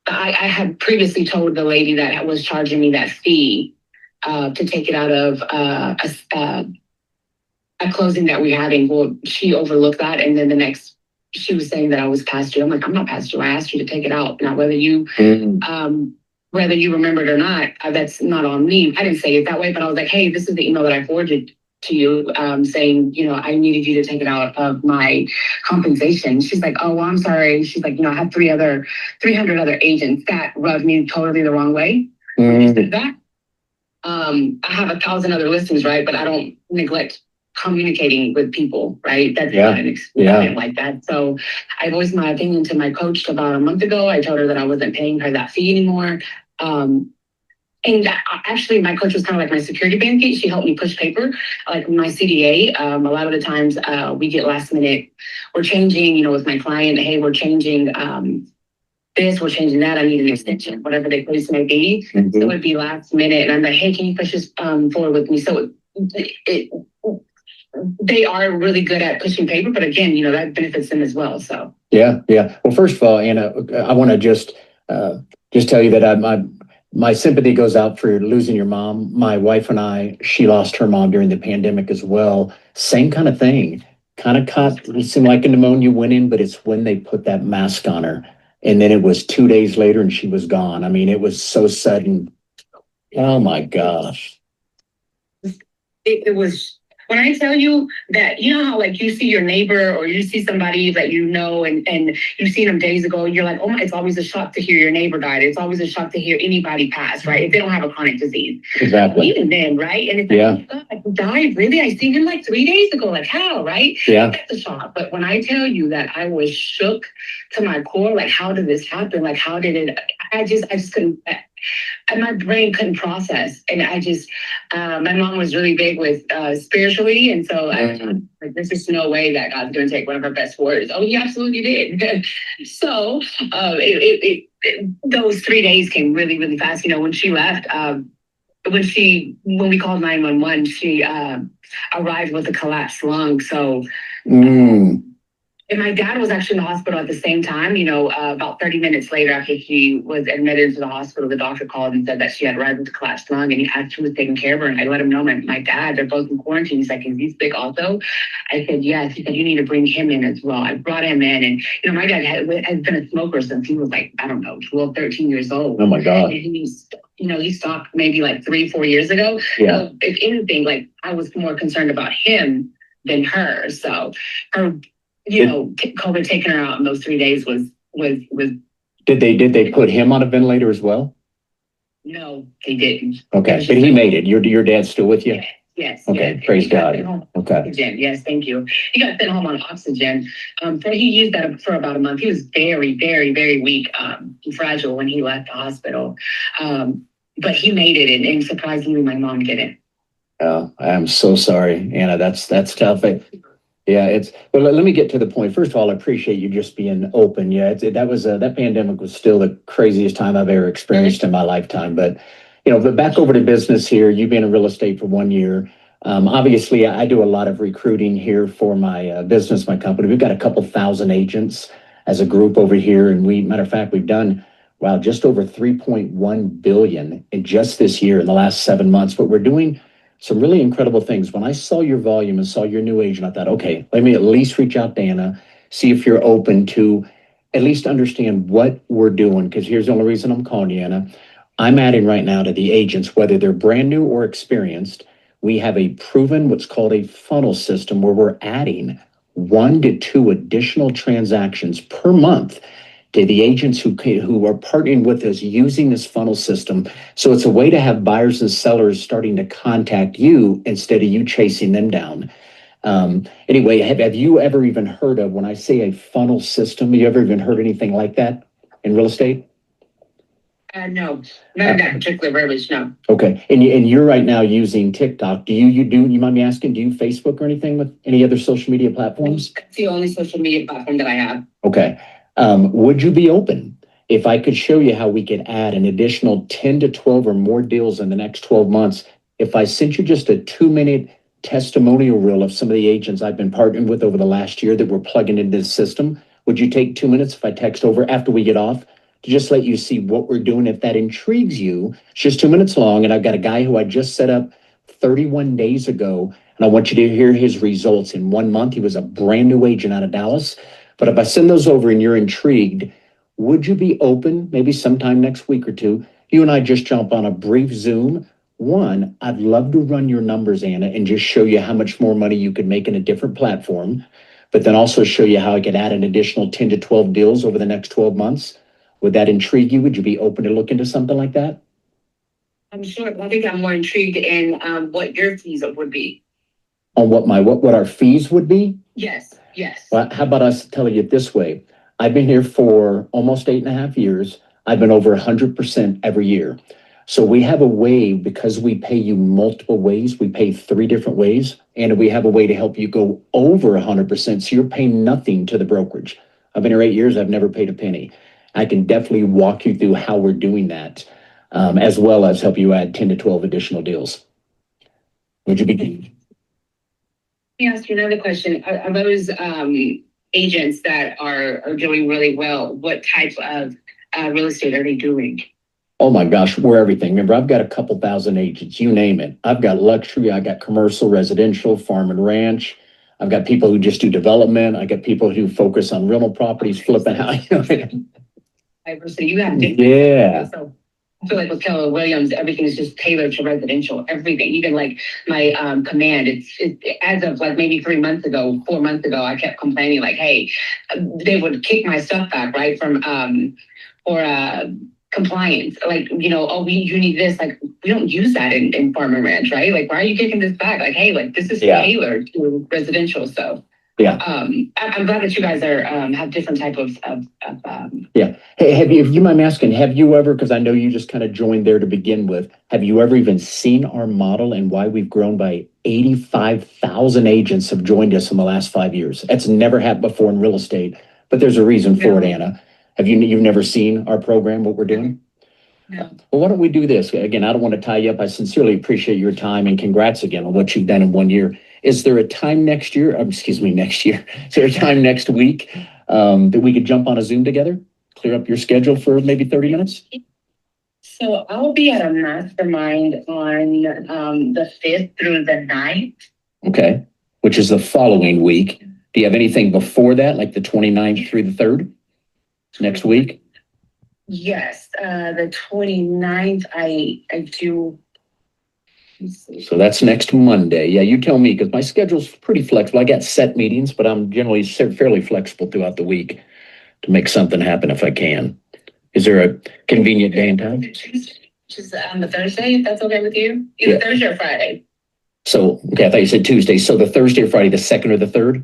Speaker 7: had previously told the lady that was charging me that fee to take it out of a closing that we're having. Well, she overlooked that, and then the next, she was saying that I was past due. I'm like, I'm not past due. I asked you to take it out. Now, whether you remember it or not, that's not on me. I didn't say it that way, but I was like, hey, this is the email that I forwarded to you saying, I needed you to take it out of my compensation. She's like, oh, well, I'm sorry. She's like, I have 300 other agents that rubbed me totally the wrong way. When you said that, I have 1,000 other listings, right? But I don't neglect communicating with people, right? That's not an experience like that. So I voiced my opinion to my coach about a month ago. I told her that I wasn't paying her that fee anymore. And actually, my coach was kind of like my security blanket. She helped me push paper, like my CDA. A lot of the times we get last minute, we're changing, with my client, hey, we're changing this, we're changing that. I need an extension, whatever the case may be. So it would be last minute. And I'm like, hey, can you push this forward with me? So they are really good at pushing paper, but again, that benefits them as well. So
Speaker 2: yeah. Well, first of all, Anna, I want to just tell you that my sympathy goes out for losing your mom. My wife and she lost her mom during the pandemic as well. Same kind of thing. Kind of caught, it seemed like a pneumonia went in, but it's when they put that mask on her. And then it was 2 days later and she was gone. I mean, it was so sudden. Oh my gosh.
Speaker 7: It was, when I tell you that, how like you see your neighbor or you see somebody that and you've seen them days ago, you're like, oh my, it's always a shock to hear your neighbor died. It's always a shock to hear anybody pass, right? If they don't have a chronic disease.
Speaker 2: Exactly.
Speaker 7: Even then, right? And it's like, oh God, he died, really? I seen him like 3 days ago. Like how, right?
Speaker 2: Yeah.
Speaker 7: That's a shock. But when I tell you that I was shook to my core, like how did this happen? Like how did it, I just couldn't, and my brain couldn't process. And I just, my mom was really big with spirituality. And so I was like, there's just no way that God's going to take one of her best words. Oh, he absolutely did. So those 3 days came really, really fast. When she left, when we called 911, she arrived with a collapsed lung. So, and my dad was actually in the hospital at the same time. About 30 minutes later, after she was admitted into the hospital, the doctor called and said that she had arrived with a collapsed lung, and he actually was taking care of her. And I let him know my dad, they're both in quarantine. He's like, is he sick also? I said, yes. He said, you need to bring him in as well. I brought him in, and my dad has been a smoker since he was like, I don't know, 12, 13 years old.
Speaker 2: Oh my God.
Speaker 7: And he stopped maybe like 3-4 years ago.
Speaker 2: Yeah. So
Speaker 7: if anything, like I was more concerned about him than her. So her, COVID taking her out in those 3 days was.
Speaker 2: Did they put him on a ventilator as well?
Speaker 7: No, they didn't.
Speaker 2: Okay, but he made it. Your dad's still with you?
Speaker 7: Yes.
Speaker 2: Okay,
Speaker 7: yes.
Speaker 2: praise God. Okay.
Speaker 7: Oxygen. Yes, thank you. He got sent home on oxygen. So he used that for about a month. He was very, very, very weak, fragile when he left the hospital. But he made it, and surprisingly, my mom didn't.
Speaker 2: Oh, I'm so sorry, Anna. That's tough. But let me get to the point. First of all, I appreciate you just being open. Yeah, that pandemic was still the craziest time I've ever experienced in my lifetime. But but back over to business here. You've been in real estate for 1 year. Obviously, I do a lot of recruiting here for my business, my company. We've got a couple thousand agents as a group over here, and matter of fact, we've done just over 3.1 billion in just this year in the last 7 months. But we're doing some really incredible things. When I saw your volume and saw your new agent, I thought, okay, let me at least reach out to Anna, see if you're open to at least understand what we're doing. Because here's the only reason I'm calling you, Anna. I'm adding right now to the agents, whether they're brand new or experienced, we have a proven what's called a funnel system where we're adding 1 to 2 additional transactions per month. Okay, the agents who are partnering with us using this funnel system. So it's a way to have buyers and sellers starting to contact you instead of you chasing them down. Anyway, have you ever even heard of, when I say a funnel system, you ever even heard anything like that in real estate?
Speaker 7: No, not that particular verbiage, no.
Speaker 2: Okay, and you're right now using TikTok. Do you mind me asking, do you Facebook or anything with any other social media platforms?
Speaker 7: It's the only social media platform that I have.
Speaker 2: Okay. Would you be open if I could show you how we could add an additional 10 to 12 or more deals in the next 12 months? If I sent you just a 2-minute testimonial reel of some of the agents I've been partnering with over the last year that we're plugging into this system, would you take 2 minutes if I text over after we get off to just let you see what we're doing? If that intrigues you, it's just 2 minutes long. And I've got a guy who I just set up 31 days ago, and I want you to hear his results in 1 month. He was a brand new agent out of Dallas. But if I send those over and you're intrigued, would you be open, maybe sometime next week or two, you and I just jump on a brief Zoom? One, I'd love to run your numbers, Anna, and just show you how much more money you could make in a different platform, but then also show you how I could add an additional 10 to 12 deals over the next 12 months. Would that intrigue you? Would you be open to look into something like that?
Speaker 7: I'm sure, but I think I'm more intrigued in what your fees would be.
Speaker 2: On what our fees would be?
Speaker 7: Yes.
Speaker 2: Well, how about us tell you it this way? I've been here for almost 8.5 years. I've been over 100% every year. So we have a way, because we pay you multiple ways, we pay 3 different ways, and we have a way to help you go over 100%. So you're paying nothing to the brokerage. I've been here 8 years. I've never paid a penny. I can definitely walk you through how we're doing that, as well as help you add 10 to 12 additional deals. Would you be?
Speaker 7: Let me ask you another question. Are those agents that are doing really well, what type of real estate are they doing?
Speaker 2: Oh my gosh, we're everything. Remember, I've got a couple thousand agents, you name it. I've got luxury, I got commercial, residential, farm and ranch. I've got people who just do development. I got people who focus on rental properties, flipping out.
Speaker 7: So you have different.
Speaker 2: Yeah.
Speaker 7: So I feel like with Keller Williams, everything is just tailored to residential, everything. Even like my command, it's as of like maybe 4 months ago, I kept complaining like, hey, they would kick my stuff back, right? For compliance, like, you need this, like, we don't use that in farm and ranch, right? Like, why are you kicking this back? Like, hey, like, this is tailored to residential. So I'm glad that you guys are have different type of
Speaker 2: yeah. Hey, if you mind me asking, have you ever, because I know you just kind of joined there to begin with, have you ever even seen our model and why we've grown by 85,000 agents have joined us in the last 5 years? That's never happened before in real estate, but there's a reason for it, Anna. You've never seen our program, what we're doing?
Speaker 7: No.
Speaker 2: Well, why don't we do this? Again, I don't want to tie you up. I sincerely appreciate your time and congrats again on what you've done in 1 year. Is there a time next year? Next year. Is there a time next week that we could jump on a Zoom together? Clear up your schedule for maybe 30 minutes?
Speaker 7: So I'll be at a mastermind on the 5th through the 9th.
Speaker 2: Okay. Which is the following week. Do you have anything before that, like the 29th through the 3rd? Next week?
Speaker 7: Yes, the 29th, I do.
Speaker 2: So that's next Monday. Yeah, you tell me, because my schedule's pretty flexible. I got set meetings, but I'm generally fairly flexible throughout the week to make something happen if I can. Is there a convenient day and time?
Speaker 7: Just on the Thursday, if that's okay with you? Either Thursday or Friday.
Speaker 2: So, okay, I thought you said Tuesday. So the Thursday or Friday, the 2nd or the 3rd?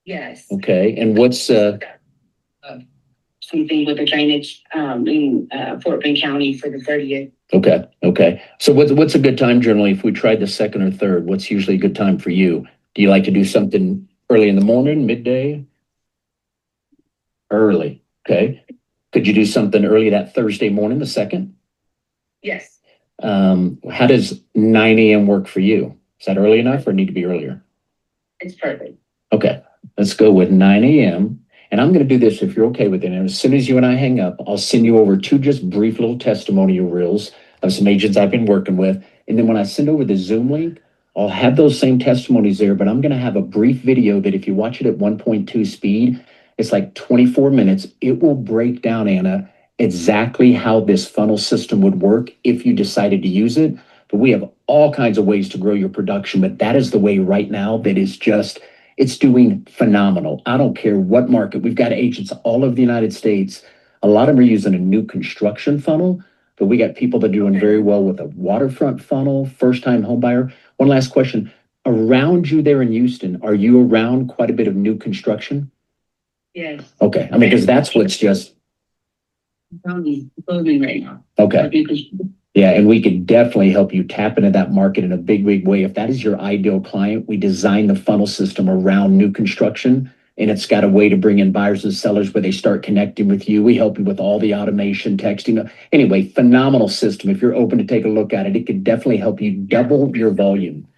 Speaker 7: Yes.
Speaker 2: Okay, and what's
Speaker 7: something with the drainage in Fort Bend County for the 30th.
Speaker 2: Okay. So what's a good time generally if we tried the 2nd or 3rd? What's usually a good time for you? Do you like to do something early in the morning, midday? Early, okay. Could you do something early that Thursday morning, the 2nd?
Speaker 7: Yes.
Speaker 2: How does 9 a.m. work for you? Is that early enough or need to be earlier?
Speaker 7: It's perfect.
Speaker 2: Okay, let's go with 9 a.m. And I'm going to do this if you're okay with it. And as soon as you and I hang up, I'll send you over 2 just brief little testimonial reels of some agents I've been working with. And then when I send over the Zoom link, I'll have those same testimonies there, but I'm going to have a brief video that if you watch it at 1.2 speed, it's like 24 minutes. It will break down, Anna, exactly how this funnel system would work if you decided to use it. But we have all kinds of ways to grow your production, but that is the way right now that is just, It's doing phenomenal. I don't care what market. We've got agents all over the United States. A lot of them are using a new construction funnel, but we got people that are doing very well with a waterfront funnel, first-time home buyer. One last question. Around you there in Houston, are you around quite a bit of new construction?
Speaker 7: Yes.
Speaker 2: Okay, I mean, because that's what's just,
Speaker 7: Closing right now.
Speaker 2: okay. Yeah, and we could definitely help you tap into that market in a big, big way. If that is your ideal client, we design the funnel system around new construction, and it's got a way to bring in buyers and sellers where they start connecting with you. We help you with all the automation, texting. Anyway, phenomenal system. If you're open to take a look at it, it could definitely help you double your volume.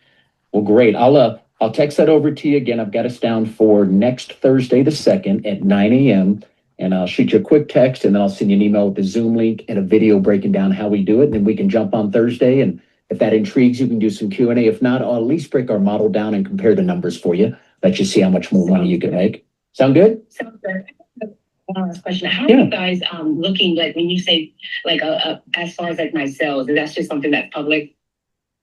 Speaker 2: Well, great. I'll text that over to you again. I've got us down for next Thursday, the 2nd at 9 a.m. And I'll shoot you a quick text, and then I'll send you an email with the Zoom link and a video breaking down how we do it. And then we can jump on Thursday. And if that intrigues you, we can do some Q&A. If not, I'll at least break our model down and compare the numbers for you. Let you see how much more money you can make. Sound good?
Speaker 7: Sounds good. One last question. How are you guys looking, like when you say like as far as like my sales, that's just something that's public?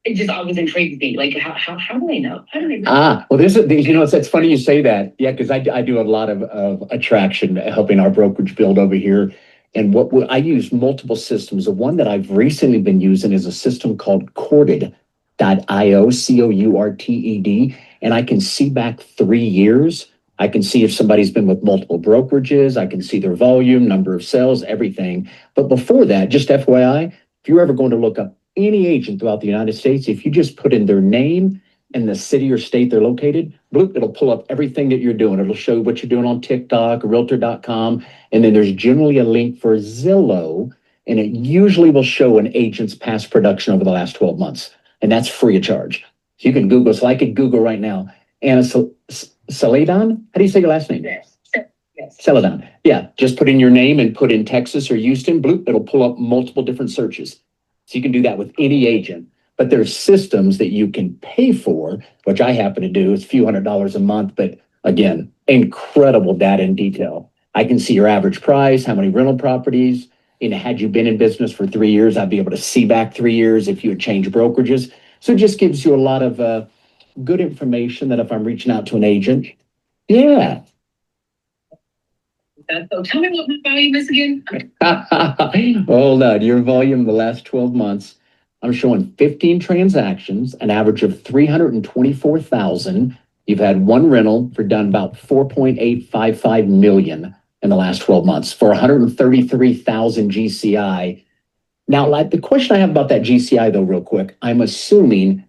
Speaker 7: It just always intrigues me. Like how do they know? How do they know?
Speaker 2: Well, it's funny you say that. Yeah, because I do a lot of attraction helping our brokerage build over here. And I use multiple systems. The one that I've recently been using is a system called Courted.io, Courted. And I can see back 3 years. I can see if somebody's been with multiple brokerages. I can see their volume, number of sales, everything. But before that, just FYI, if you're ever going to look up any agent throughout the United States, if you just put in their name and the city or state they're located, bloop, it'll pull up everything that you're doing. It'll show you what you're doing on TikTok, Realtor.com, and then there's generally a link for Zillow, and it usually will show an agent's past production over the last 12 months, and that's free of charge. So you can Google, so I could Google right now, Anna Celadon? How do you say your last name?
Speaker 7: Yes.
Speaker 2: Celadon. Yeah, just put in your name and put in Texas or Houston, bloop, it'll pull up multiple different searches. So you can do that with any agent, but there's systems that you can pay for, which I happen to do. It's a few $100s a month, but again, incredible data and detail. I can see your average price, how many rental properties, and had you been in business for 3 years, I'd be able to see back 3 years if you had changed brokerages. So it just gives you a lot of good information that if I'm reaching out to an agent, yeah.
Speaker 7: So tell me what my volume is again.
Speaker 2: Hold on, your volume in the last 12 months, I'm showing 15 transactions, an average of 324,000. You've had one rental for done about 4.855 million in the last 12 months for 133,000 GCI. Now, like the question I have about that GCI though, real quick, I'm assuming,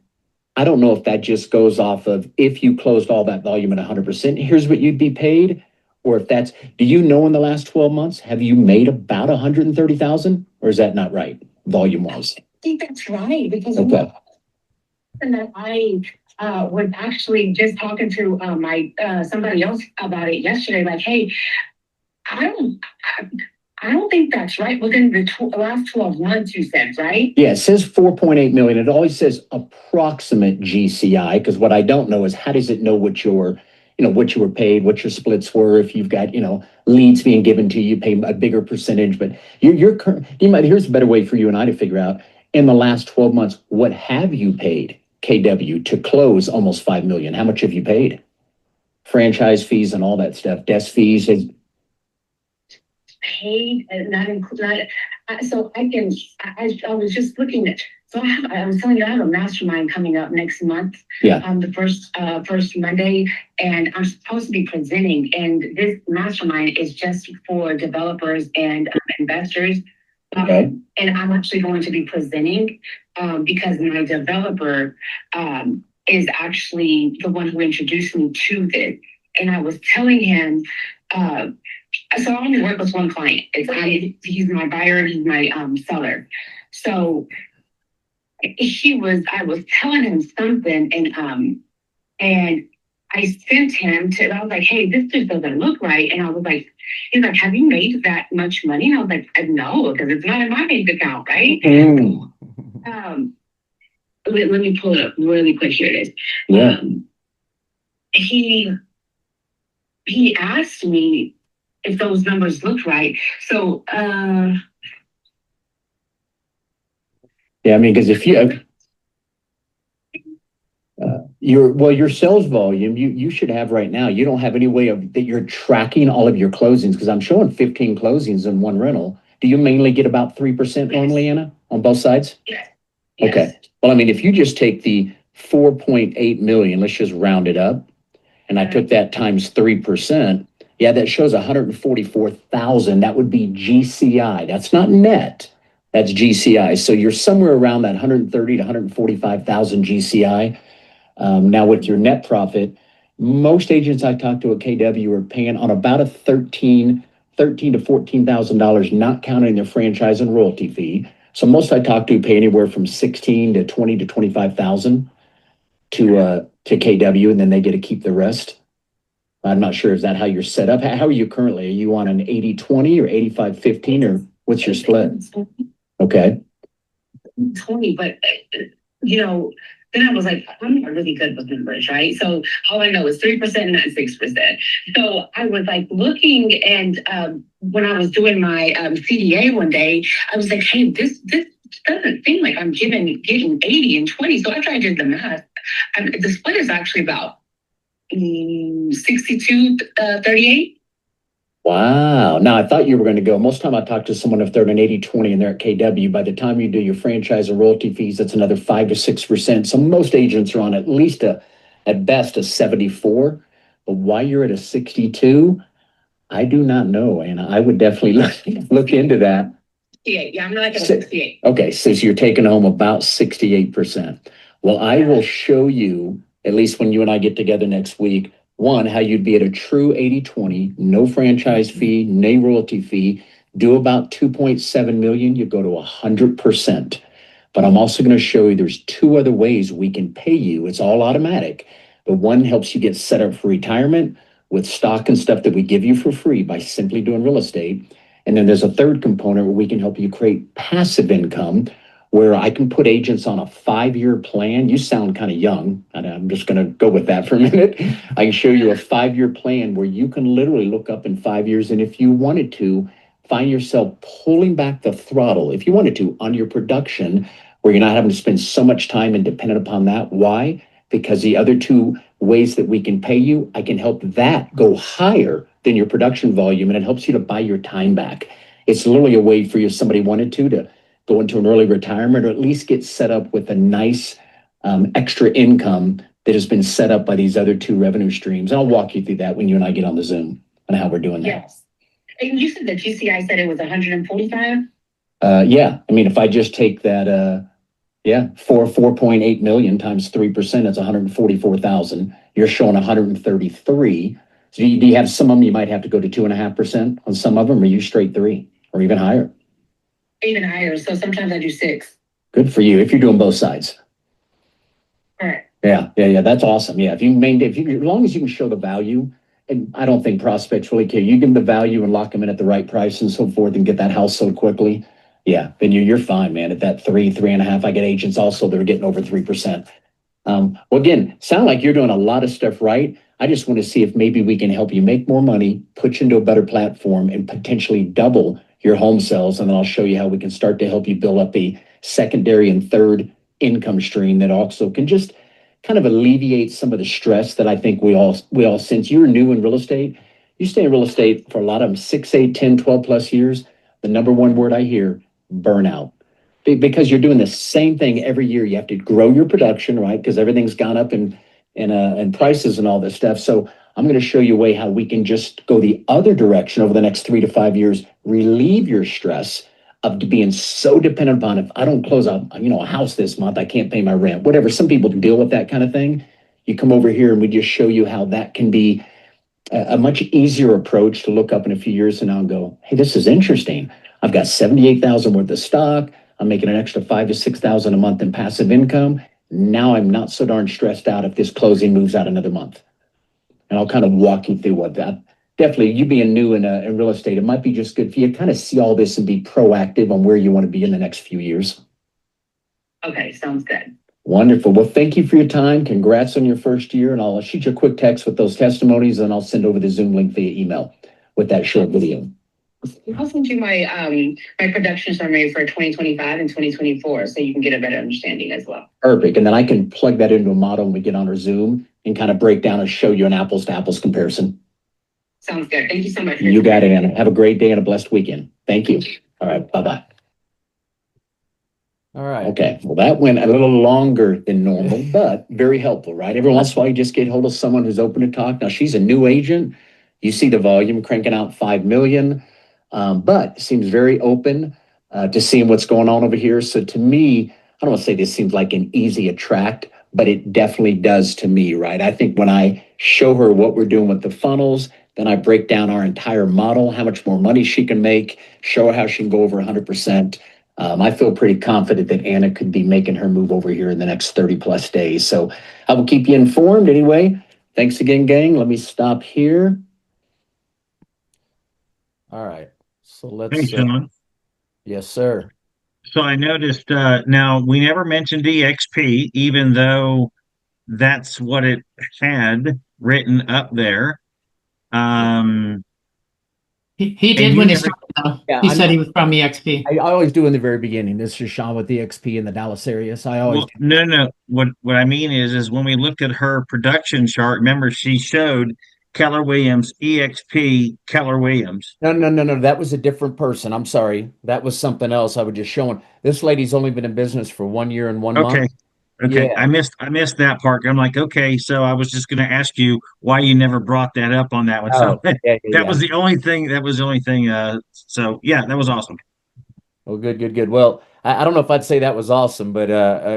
Speaker 2: I don't know if that just goes off of if you closed all that volume at 100%, here's what you'd be paid. Or if that's, do you know in the last 12 months, have you made about 130,000? Or is that not right, volume wise?
Speaker 7: I think that's right, because
Speaker 2: Okay.
Speaker 7: that I was actually just talking to my somebody else about it yesterday. Like, hey, I don't think that's right. Within the last 12 months, you said, right?
Speaker 2: Yeah, it says 4.8 million. It always says approximate GCI, because what I don't know is how does it know what your, what you were paid, what your splits were. If you've got, leads being given to you, pay a bigger percentage. But here's a better way for you and I to figure out in the last 12 months, what have you paid KW to close almost 5 million? How much have you paid? Franchise fees and all that stuff, desk fees.
Speaker 7: Paid, not included. So I was just looking at. So I was telling you, I have a mastermind coming up next month.
Speaker 2: Yeah.
Speaker 7: The first Monday, and I'm supposed to be presenting. And this mastermind is just for developers and investors.
Speaker 2: Okay.
Speaker 7: And I'm actually going to be presenting because my developer is actually the one who introduced me to this. And I was telling him. So I only work with one client. He's my buyer, he's my seller. So I was telling him something, and I sent him to, I was like, hey, this just doesn't look right. And I was like, he's like, have you made that much money? And I was like, no, because it's not in my bank account, right? Let me pull it up really quick. Here it is.
Speaker 2: Yeah.
Speaker 7: He asked me if those numbers look right. So,
Speaker 2: yeah, I mean, because if you, Your sales volume, you should have right now. You don't have any way of that you're tracking all of your closings, because I'm showing 15 closings in one rental. Do you mainly get about 3% normally, Anna, on both sides?
Speaker 7: Yes.
Speaker 2: Okay. Well, I mean, if you just take the 4.8 million, let's just round it up, and I took that times 3%, yeah, that shows 144,000. That would be GCI. That's not net. That's GCI. So you're somewhere around that 130 to 145,000 GCI. Now with your net profit, most agents I talk to at KW are paying on about a $13 to $14,000, not counting their franchise and royalty fee. So most I talk to pay anywhere from 16 to 20 to 25,000 to KW, and then they get to keep the rest. I'm not sure, is that how you're set up? How are you currently? Are you on an 80-20 or 85-15, or what's your split? Okay.
Speaker 7: 20, but then I was like, I'm not really good with numbers, right? So all I know is 3%, not 6%. So I was like looking, and when I was doing my CDA one day, I was like, hey, this doesn't seem like I'm getting 80 and 20. So I tried to do the math. The split is actually about 62-38.
Speaker 2: Wow. Now, I thought you were going to go. Most time I talk to someone, if they're at an 80-20 and they're at KW, by the time you do your franchise and royalty fees, that's another 5 to 6%. So most agents are on at least at best a 74. But why you're at a 62, I do not know. And I would definitely look into that.
Speaker 7: 68. Yeah, I'm not at 68.
Speaker 2: Okay, so you're taking home about 68%. Well, I will show you, at least when you and I get together next week, one, how you'd be at a true 80-20, no franchise fee, no royalty fee, do about 2.7 million, you go to 100%. But I'm also going to show you there's 2 other ways we can pay you. It's all automatic. But one helps you get set up for retirement with stock and stuff that we give you for free by simply doing real estate. And then there's a third component where we can help you create passive income, where I can put agents on a 5-year plan. You sound kind of young, and I'm just going to go with that for a minute. I can show you a 5-year plan where you can literally look up in 5 years, and if you wanted to, find yourself pulling back the throttle, if you wanted to, on your production, where you're not having to spend so much time and dependent upon that. Why? Because the other 2 ways that we can pay you, I can help that go higher than your production volume, and it helps you to buy your time back. It's literally a way for you, if somebody wanted to go into an early retirement, or at least get set up with a nice extra income that has been set up by these other 2 revenue streams. And I'll walk you through that when you and I get on the Zoom on how we're doing that.
Speaker 7: Yes. And you said the GCI said it was 145?
Speaker 2: Yeah. I mean, if I just take that, 4.8 million times 3%, it's 144,000. You're showing 133. So do you have some of them you might have to go to 2.5% on some of them, or you straight 3 or even higher?
Speaker 7: Even higher. So sometimes I do 6.
Speaker 2: Good for you if you're doing both sides.
Speaker 7: All right.
Speaker 2: Yeah. That's awesome. Yeah. As long as you can show the value, and I don't think prospects really care. You give them the value and lock them in at the right price and so forth, and get that house sold quickly. Yeah, then you're fine, man. At that 3.5, I get agents also that are getting over 3%. Well, again, sound like you're doing a lot of stuff right. I just want to see if maybe we can help you make more money, put you into a better platform, and potentially double your home sales. And then I'll show you how we can start to help you build up a secondary and third income stream that also can just kind of alleviate some of the stress that I think we all since you're new in real estate, you stay in real estate for a lot of them 6, 8, 10, 12 plus years. The number one word I hear, burnout. Because you're doing the same thing every year. You have to grow your production, right? Because everything's gone up in prices and all this stuff. So I'm going to show you a way how we can just go the other direction over the next 3 to 5 years, relieve your stress of being so dependent upon, if I don't close a house this month, I can't pay my rent, whatever. Some people deal with that kind of thing. You come over here and we just show you how that can be a much easier approach to look up in a few years from now and go, hey, this is interesting. I've got 78,000 worth of stock. I'm making an extra 5 to 6,000 a month in passive income. Now I'm not so darn stressed out if this closing moves out another month. And I'll kind of walk you through what that. Definitely, you being new in real estate, it might be just good for you to kind of see all this and be proactive on where you want to be in the next few years.
Speaker 7: Okay, sounds good.
Speaker 2: Wonderful. Well, thank you for your time. Congrats on your first year. And I'll shoot you a quick text with those testimonies, and I'll send over the Zoom link via email with that short video.
Speaker 8: I'll send you my production summary for 2025 and 2024 so you can get a better understanding as well.
Speaker 2: Perfect. And then I can plug that into a model when we get on our Zoom and kind of break down and show you an apples to apples comparison.
Speaker 8: Sounds good. Thank you so much.
Speaker 2: You got it, Anna. Have a great day and a blessed weekend. Thank you. All right. Bye-bye.
Speaker 1: All right.
Speaker 2: Okay. Well, that went a little longer than normal, but very helpful, right? Every once in a while, you just get hold of someone who's open to talk. Now, she's a new agent. You see the volume cranking out 5 million, but seems very open to seeing what's going on over here. So to me, I don't want to say this seems like an easy attract, but it definitely does to me, right? I think when I show her what we're doing with the funnels, then I break down our entire model, how much more money she can make, show her how she can go over 100%. I feel pretty confident that Anna could be making her move over here in the next 30 plus days. So I will keep you informed anyway. Thanks again, gang. Let me stop here. All right. So let's.
Speaker 5: Thanks, John.
Speaker 2: Yes, sir.
Speaker 5: So I noticed now we never mentioned EXP, even though that's what it had written up there.
Speaker 1: He did
Speaker 5: And
Speaker 1: when
Speaker 5: you
Speaker 1: he
Speaker 5: never-
Speaker 1: started.
Speaker 2: Yeah,
Speaker 1: He
Speaker 2: I
Speaker 1: said
Speaker 2: know.
Speaker 1: he was from EXP.
Speaker 2: I always do in the very beginning. This is Sean with EXP in the Dallas area. So I always.
Speaker 5: Well, no. What I mean is when we looked at her production chart, remember she showed Keller Williams, EXP, Keller Williams.
Speaker 2: No. That was a different person. I'm sorry. That was something else I was just showing. This lady's only been in business for 1 year and 1
Speaker 5: Okay.
Speaker 2: month.
Speaker 5: Okay.
Speaker 2: Yeah.
Speaker 5: I missed that part. I'm like, okay, so I was just gonna ask you why you never brought that up on that one. So
Speaker 2: Oh, yeah.
Speaker 5: that was the only thing. So yeah, that was awesome.
Speaker 2: Well, good. Well, I don't know if I'd say that was awesome, but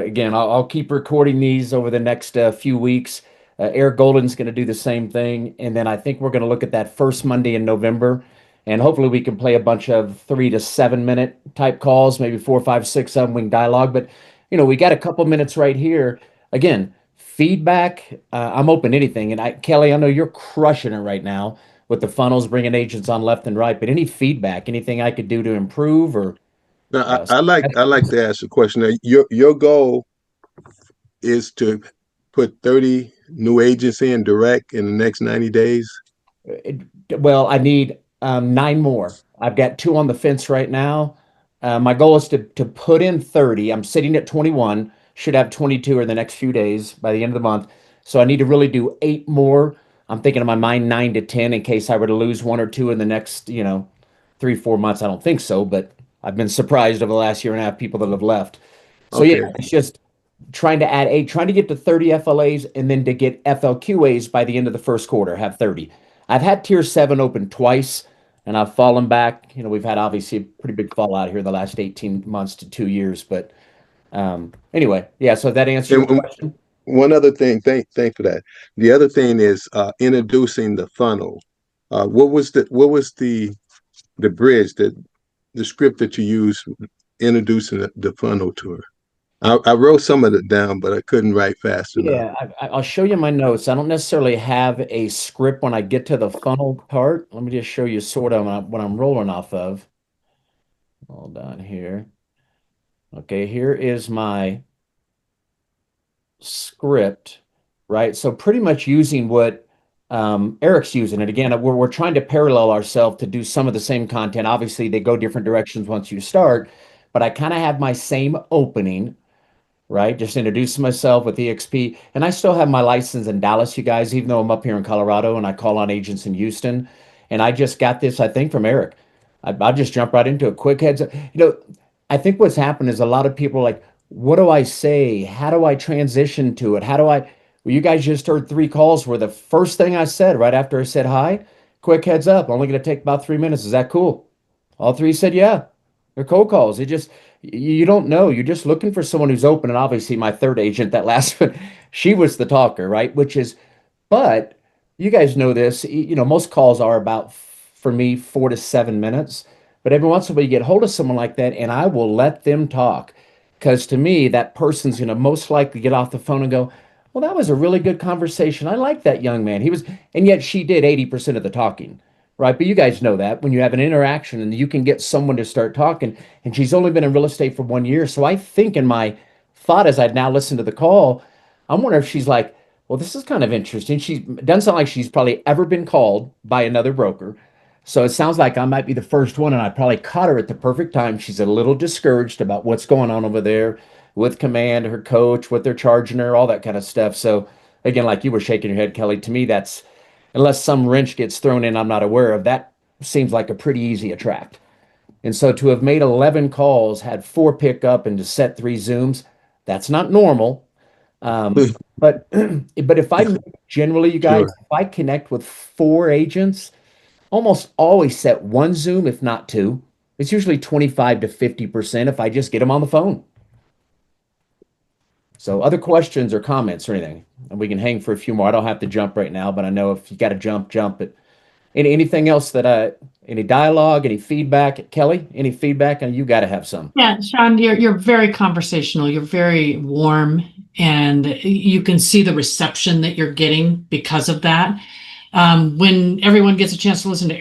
Speaker 2: again, I'll keep recording these over the next few weeks. Eric Golden's going to do the same thing, and then I think we're going to look at that first Monday in November, and hopefully we can play a bunch of 3 to 7 minute type calls, maybe 4, 5, 6 of them. We can dialogue, but we got a couple minutes right here. Again, feedback. I'm open to anything, and Kelly, I know you're crushing it right now with the funnels, bringing agents on left and right. But any feedback, anything I could do to improve or
Speaker 9: Now, I like to ask a question. Now, your goal is to put 30 new agents in direct in the next 90 days.
Speaker 2: Well, I need 9 more. I've got 2 on the fence right now. My goal is to put in 30. I'm sitting at 21. Should have 22 in the next few days by the end of the month. So I need to really do 8 more. I'm thinking in my mind 9 to 10 in case I were to lose 1 or 2 in the next 3, 4 months. I don't think so, but I've been surprised over the last year and a half people that have left. So
Speaker 9: Okay.
Speaker 2: yeah, it's just trying to add 8, trying to get to 30 FLAs and then to get FLQAs by the end of the first quarter, have 30. I've had tier 7 open twice and I've fallen back. We've had obviously a pretty big fallout here in the last 18 months to 2 years. But anyway, yeah, so that answers your question.
Speaker 9: One other thing, thank for that. The other thing is introducing the funnel. What was the bridge, the script that you used introducing the funnel to her? I wrote some of it down, but I couldn't write fast enough.
Speaker 2: Yeah, I'll show you my notes. I don't necessarily have a script when I get to the funnel part. Let me just show you sort of what I'm rolling off of. Hold on here. Okay, here is my script, right? So pretty much using what Eric's using. And again, we're trying to parallel ourselves to do some of the same content. Obviously, they go different directions once you start, but I kind of have my same opening, right? Just introducing myself with EXP. And I still have my license in Dallas, you guys, even though I'm up here in Colorado and I call on agents in Houston. And I just got this, I think, from Eric. I'll just jump right into a quick heads up. I think what's happened is a lot of people are like, what do I say? How do I transition to it? Well, you guys just heard 3 calls where the first thing I said right after I said hi, quick heads up, only going to take about 3 minutes. Is that cool? All 3 said, yeah. They're cold calls. You don't know. You're just looking for someone who's open. And obviously my third agent, that last one, she was the talker, right? But you guys know this, most calls are about, for me, 4 to 7 minutes. But every once in a while you get hold of someone like that and I will let them talk. Because to me, that person's going to most likely get off the phone and go, well, that was a really good conversation. I like that young man. And yet she did 80% of the talking. Right. But you guys know that when you have an interaction and you can get someone to start talking, and she's only been in real estate for 1 year. So I think in my thought, as I'd now listened to the call, I'm wondering if she's like, well, this is kind of interesting. She doesn't sound like she's probably ever been called by another broker. So it sounds like I might be the first one, and I probably caught her at the perfect time. She's a little discouraged about what's going on over there with command, her coach, what they're charging her, all that kind of stuff. So again, like you were shaking your head, Kelly, to me, that's unless some wrench gets thrown in I'm not aware of, that seems like a pretty easy attract. And so to have made 11 calls, had 4 pick up, and to set 3 Zooms, that's not normal. But if I generally, you guys,
Speaker 9: Sure.
Speaker 2: if I connect with 4 agents, almost always set 1 Zoom, if not 2. It's usually 25 to 50% if I just get them on the phone. So other questions or comments or anything? And we can hang for a few more. I don't have to jump right now, but I know if you got to jump, jump. But anything else that any dialogue, any feedback? Kelly, any feedback? And you got to have some.
Speaker 1: Yeah, Sean, you're very conversational. You're very warm, and you can see the reception that you're getting because of that. When everyone gets a chance to listen to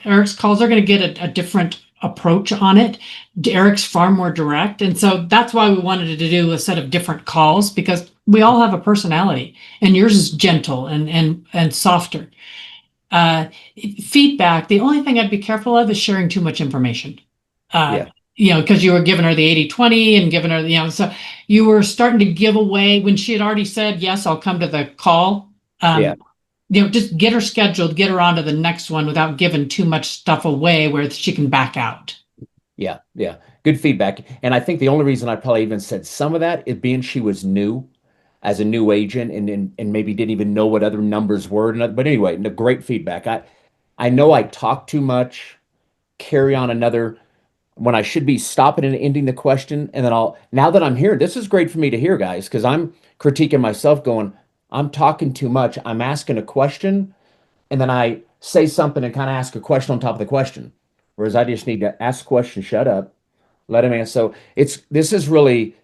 Speaker 1: Eric's calls, they're going to get a different approach on it. Eric's far more direct, and so that's why we wanted to do a set of different calls, because we all have a personality, and yours is gentle and softer. Feedback, the only thing I'd be careful of is sharing too much information. Because you were giving her the 80-20 and giving her, so you were starting to give away when she had already said, yes, I'll come to the call. Just get her scheduled, get her on to the next one without giving too much stuff away where she can back out.
Speaker 2: Yeah. Good feedback. And I think the only reason I probably even said some of that is being she was new as a new agent and maybe didn't even know what other numbers were. But anyway, great feedback. I know I talk too much, carry on another when I should be stopping and ending the question. And then now that I'm here, this is great for me to hear, guys, because I'm critiquing myself going, I'm talking too much. I'm asking a question, and then I say something and kind of ask a question on top of the question. Whereas I just need to ask a question, shut up, let him answer. So this is really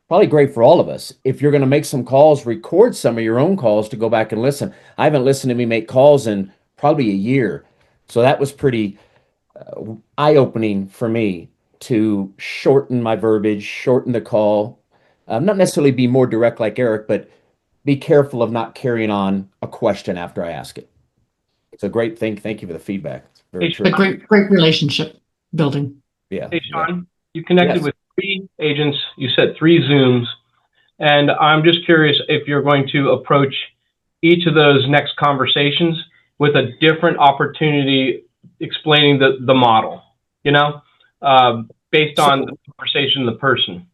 Speaker 2: probably great for all of us. If you're going to make some calls, record some of your own calls to go back and listen. I haven't listened to me make calls in probably a year. So that was pretty eye-opening for me to shorten my verbiage, shorten the call, not necessarily be more direct like Eric, but be careful of not carrying on a question after I ask it. It's a great thing. Thank you for the feedback. It's very true.
Speaker 1: A great relationship building.
Speaker 2: Yeah.
Speaker 10: Hey, Sean, you connected with 3 agents. You said 3 Zooms. And I'm just curious if you're going to approach each of those next conversations with a different opportunity explaining the model, based on the conversation of the person.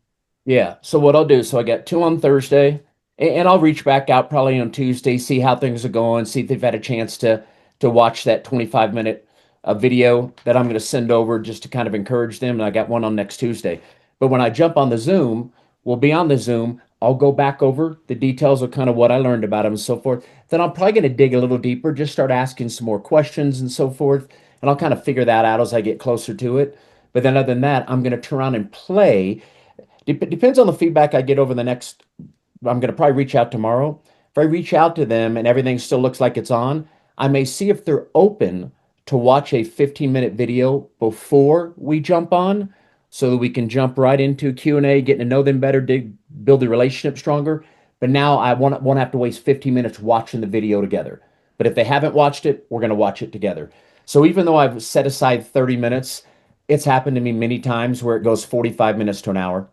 Speaker 10: Yeah.
Speaker 2: So what I'll do, so I got 2 on Thursday, and I'll reach back out probably on Tuesday, see how things are going, see if they've had a chance to watch that 25-minute video that I'm going to send over just to kind of encourage them. And I got one on next Tuesday. But when I jump on the Zoom, we'll be on the Zoom. I'll go back over the details of kind of what I learned about them and so forth. Then I'm probably going to dig a little deeper, just start asking some more questions and so forth. And I'll kind of figure that out as I get closer to it. But then other than that, I'm going to turn around and play. Depends on the feedback I get over the next, I'm going to probably reach out tomorrow. If I reach out to them and everything still looks like it's on, I may see if they're open to watch a 15-minute video before we jump on, so that we can jump right into Q&A, getting to know them better, build the relationship stronger. But now I won't have to waste 15 minutes watching the video together. But if they haven't watched it, we're going to watch it together. So even though I've set aside 30 minutes, it's happened to me many times where it goes 45 minutes to an hour.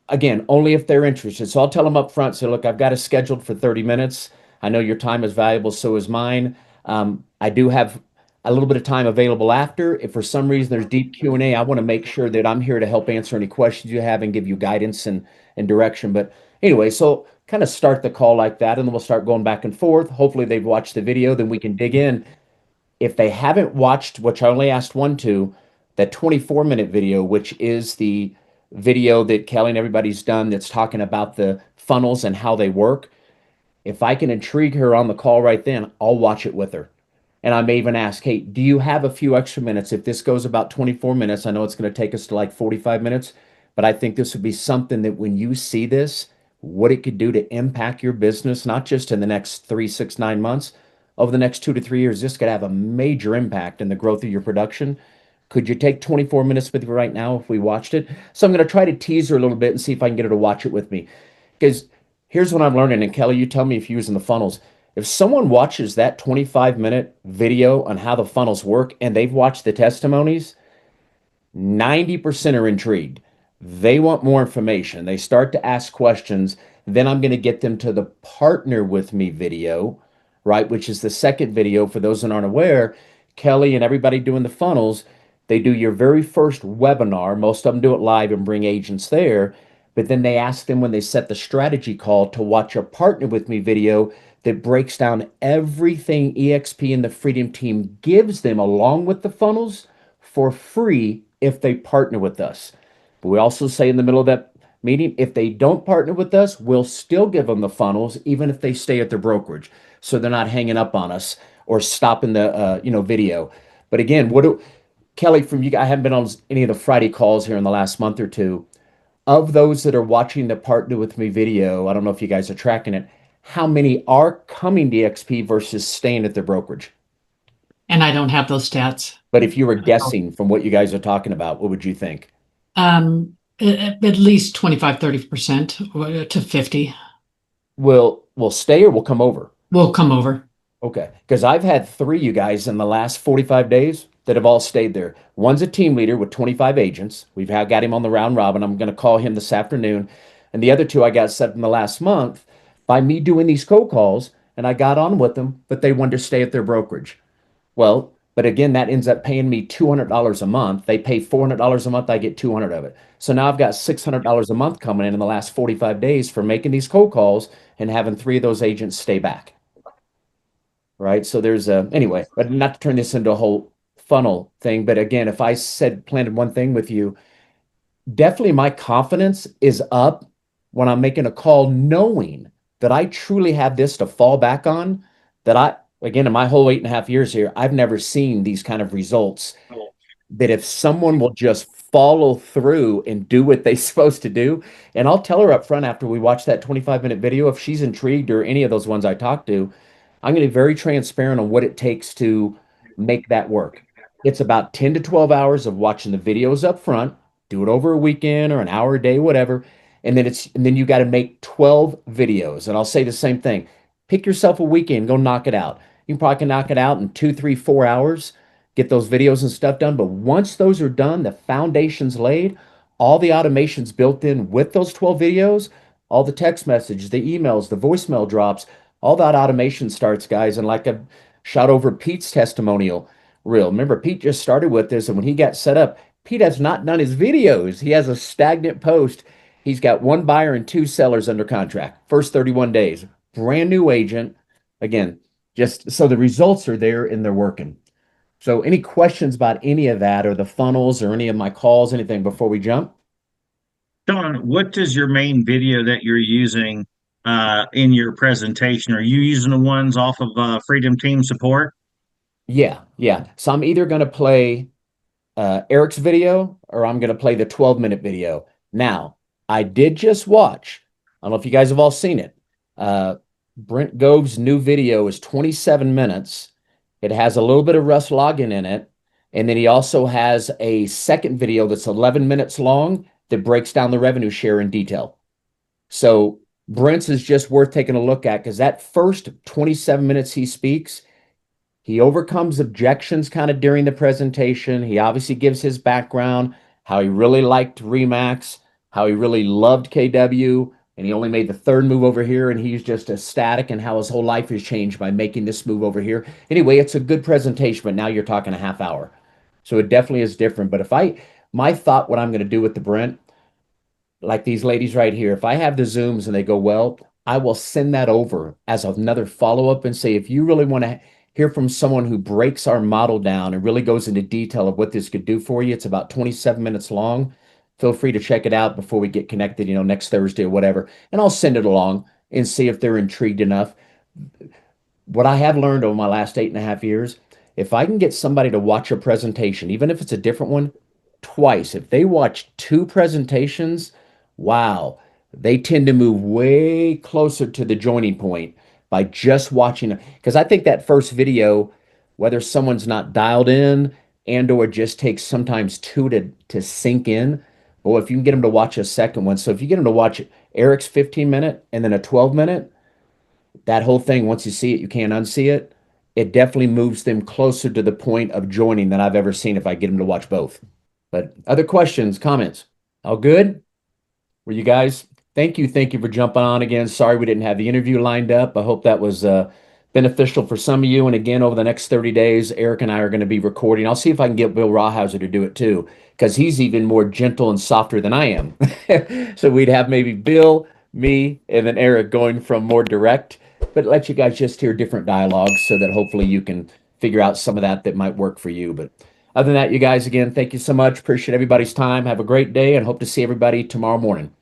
Speaker 2: Again, only if they're interested. So I'll tell them up front, say, look, I've got it scheduled for 30 minutes. I know your time is valuable, so is mine. I do have a little bit of time available after. If for some reason there's deep Q&A, I want to make sure that I'm here to help answer any questions you have and give you guidance and direction. But anyway, so kind of start the call like that, and then we'll start going back and forth. Hopefully they've watched the video, then we can dig in. If they haven't watched, which I only asked one to, that 24-minute video, which is the video that Kelly and everybody's done that's talking about the funnels and how they work, if I can intrigue her on the call right then, I'll watch it with her. And I may even ask, hey, do you have a few extra minutes? If this goes about 24 minutes, I know it's going to take us to like 45 minutes, but I think this would be something that when you see this, what it could do to impact your business, not just in the next 3, 6, 9 months, over the next 2 to 3 years, this could have a major impact in the growth of your production. Could you take 24 minutes with me right now if we watched it? So I'm going to try to tease her a little bit and see if I can get her to watch it with me. Because here's what I'm learning, and Kelly, you tell me if you're using the funnels. If someone watches that 25-minute video on how the funnels work and they've watched the testimonies, 90% are intrigued. They want more information. They start to ask questions. Then I'm going to get them to the partner with me video, right? Which is the second video. For those that aren't aware, Kelly and everybody doing the funnels, they do your very first webinar. Most of them do it live and bring agents there. But then they ask them when they set the strategy call to watch a partner with me video that breaks down everything EXP and the Freedom Team gives them along with the funnels for free if they partner with us. But we also say in the middle of that meeting, if they don't partner with us, we'll still give them the funnels, even if they stay at their brokerage. So they're not hanging up on us or stopping the video. But again, Kelly, from you, I haven't been on any of the Friday calls here in the last month or two. Of those that are watching the partner with me video, I don't know if you guys are tracking it, how many are coming to EXP versus staying at their brokerage?
Speaker 1: And I don't have those stats.
Speaker 2: But if you were guessing from what you guys are talking about, what would you think?
Speaker 1: At least 25, 30% to 50
Speaker 2: Will stay or will come over?
Speaker 1: will come over.
Speaker 2: Okay, because I've had 3 you guys in the last 45 days that have all stayed there. One's a team leader with 25 agents. Got him on the round robin. I'm going to call him this afternoon. And the other 2 I got set in the last month by me doing these cold calls, and I got on with them, but they wanted to stay at their brokerage. Well, but again, that ends up paying me $200 a month. They pay $400 a month. I get 200 of it. So now I've got $600 a month coming in the last 45 days for making these cold calls and having 3 of those agents stay back. Right. So there's anyway, but not to turn this into a whole funnel thing. But again, if I planted one thing with you, definitely my confidence is up when I'm making a call, knowing that I truly have this to fall back on. Again, in my whole 8.5 years here, I've never seen these kind of results. That if someone will just follow through and do what they're supposed to do, and I'll tell her up front after we watch that 25-minute video, if she's intrigued or any of those ones I talked to, I'm going to be very transparent on what it takes to make that work. It's about 10 to 12 hours of watching the videos up front, do it over a weekend or an hour a day, whatever. And then you got to make 12 videos. And I'll say the same thing. Pick yourself a weekend, go knock it out. You probably can knock it out in 2, 3, 4 hours, get those videos and stuff done. But once those are done, the foundation's laid, all the automations built in with those 12 videos, all the text messages, the emails, the voicemail drops, all that automation starts, guys. And like I shot over Pete's testimonial reel. Remember, Pete just started with this, and when he got set up, Pete has not done his videos. He has a stagnant post. He's got 1 buyer and 2 sellers under contract. First 31 days. Brand new agent. Again, just so the results are there and they're working. So any questions about any of that or the funnels or any of my calls, anything before we jump?
Speaker 5: Don, what is your main video that you're using in your presentation? Are you using the ones off of Freedom Team Support?
Speaker 2: Yeah. So I'm either going to play Eric's video or I'm going to play the 12-minute video. Now, I did just watch, I don't know if you guys have all seen it. Brent Gove's new video is 27 minutes. It has a little bit of Russ Logan in it. And then he also has a second video that's 11 minutes long that breaks down the revenue share in detail. So Brent's is just worth taking a look at because that first 27 minutes he speaks, he overcomes objections kind of during the presentation. He obviously gives his background, how he really liked Remax, how he really loved KW, and he only made the 3rd move over here, and he's just ecstatic, and how his whole life has changed by making this move over here. Anyway, it's a good presentation, but now you're talking a half hour. So it definitely is different. But my thought, what I'm going to do with the Brent, like these ladies right here, if I have the Zooms and they go well, I will send that over as another follow-up and say, if you really want to hear from someone who breaks our model down and really goes into detail of what this could do for you, it's about 27 minutes long. Feel free to check it out before we get connected, next Thursday or whatever. And I'll send it along and see if they're intrigued enough. What I have learned over my last 8.5 years, if I can get somebody to watch a presentation, even if it's a different one, twice, if they watch 2 presentations, wow, they tend to move way closer to the joining point by just watching it. Because I think that first video, whether someone's not dialed in and or just takes sometimes 2 to sink in, or if you can get them to watch a second one. So if you get them to watch Eric's 15-minute and then a 12-minute, that whole thing, once you see it, you can't unsee it. It definitely moves them closer to the point of joining than I've ever seen if I get them to watch both. But other questions, comments? All good? Were you guys? Thank you for jumping on again. Sorry we didn't have the interview lined up. I hope that was beneficial for some of you. And again, over the next 30 days, Eric and I are going to be recording. I'll see if I can get Bill Rawhauser to do it too, because he's even more gentle and softer than I am. So we'd have maybe Bill, me, and then Eric going from more direct, but let you guys just hear different dialogues so that hopefully you can figure out some of that might work for you. But other than that, you guys, again, thank you so much. Appreciate everybody's time. Have a great day and hope to see everybody tomorrow morning.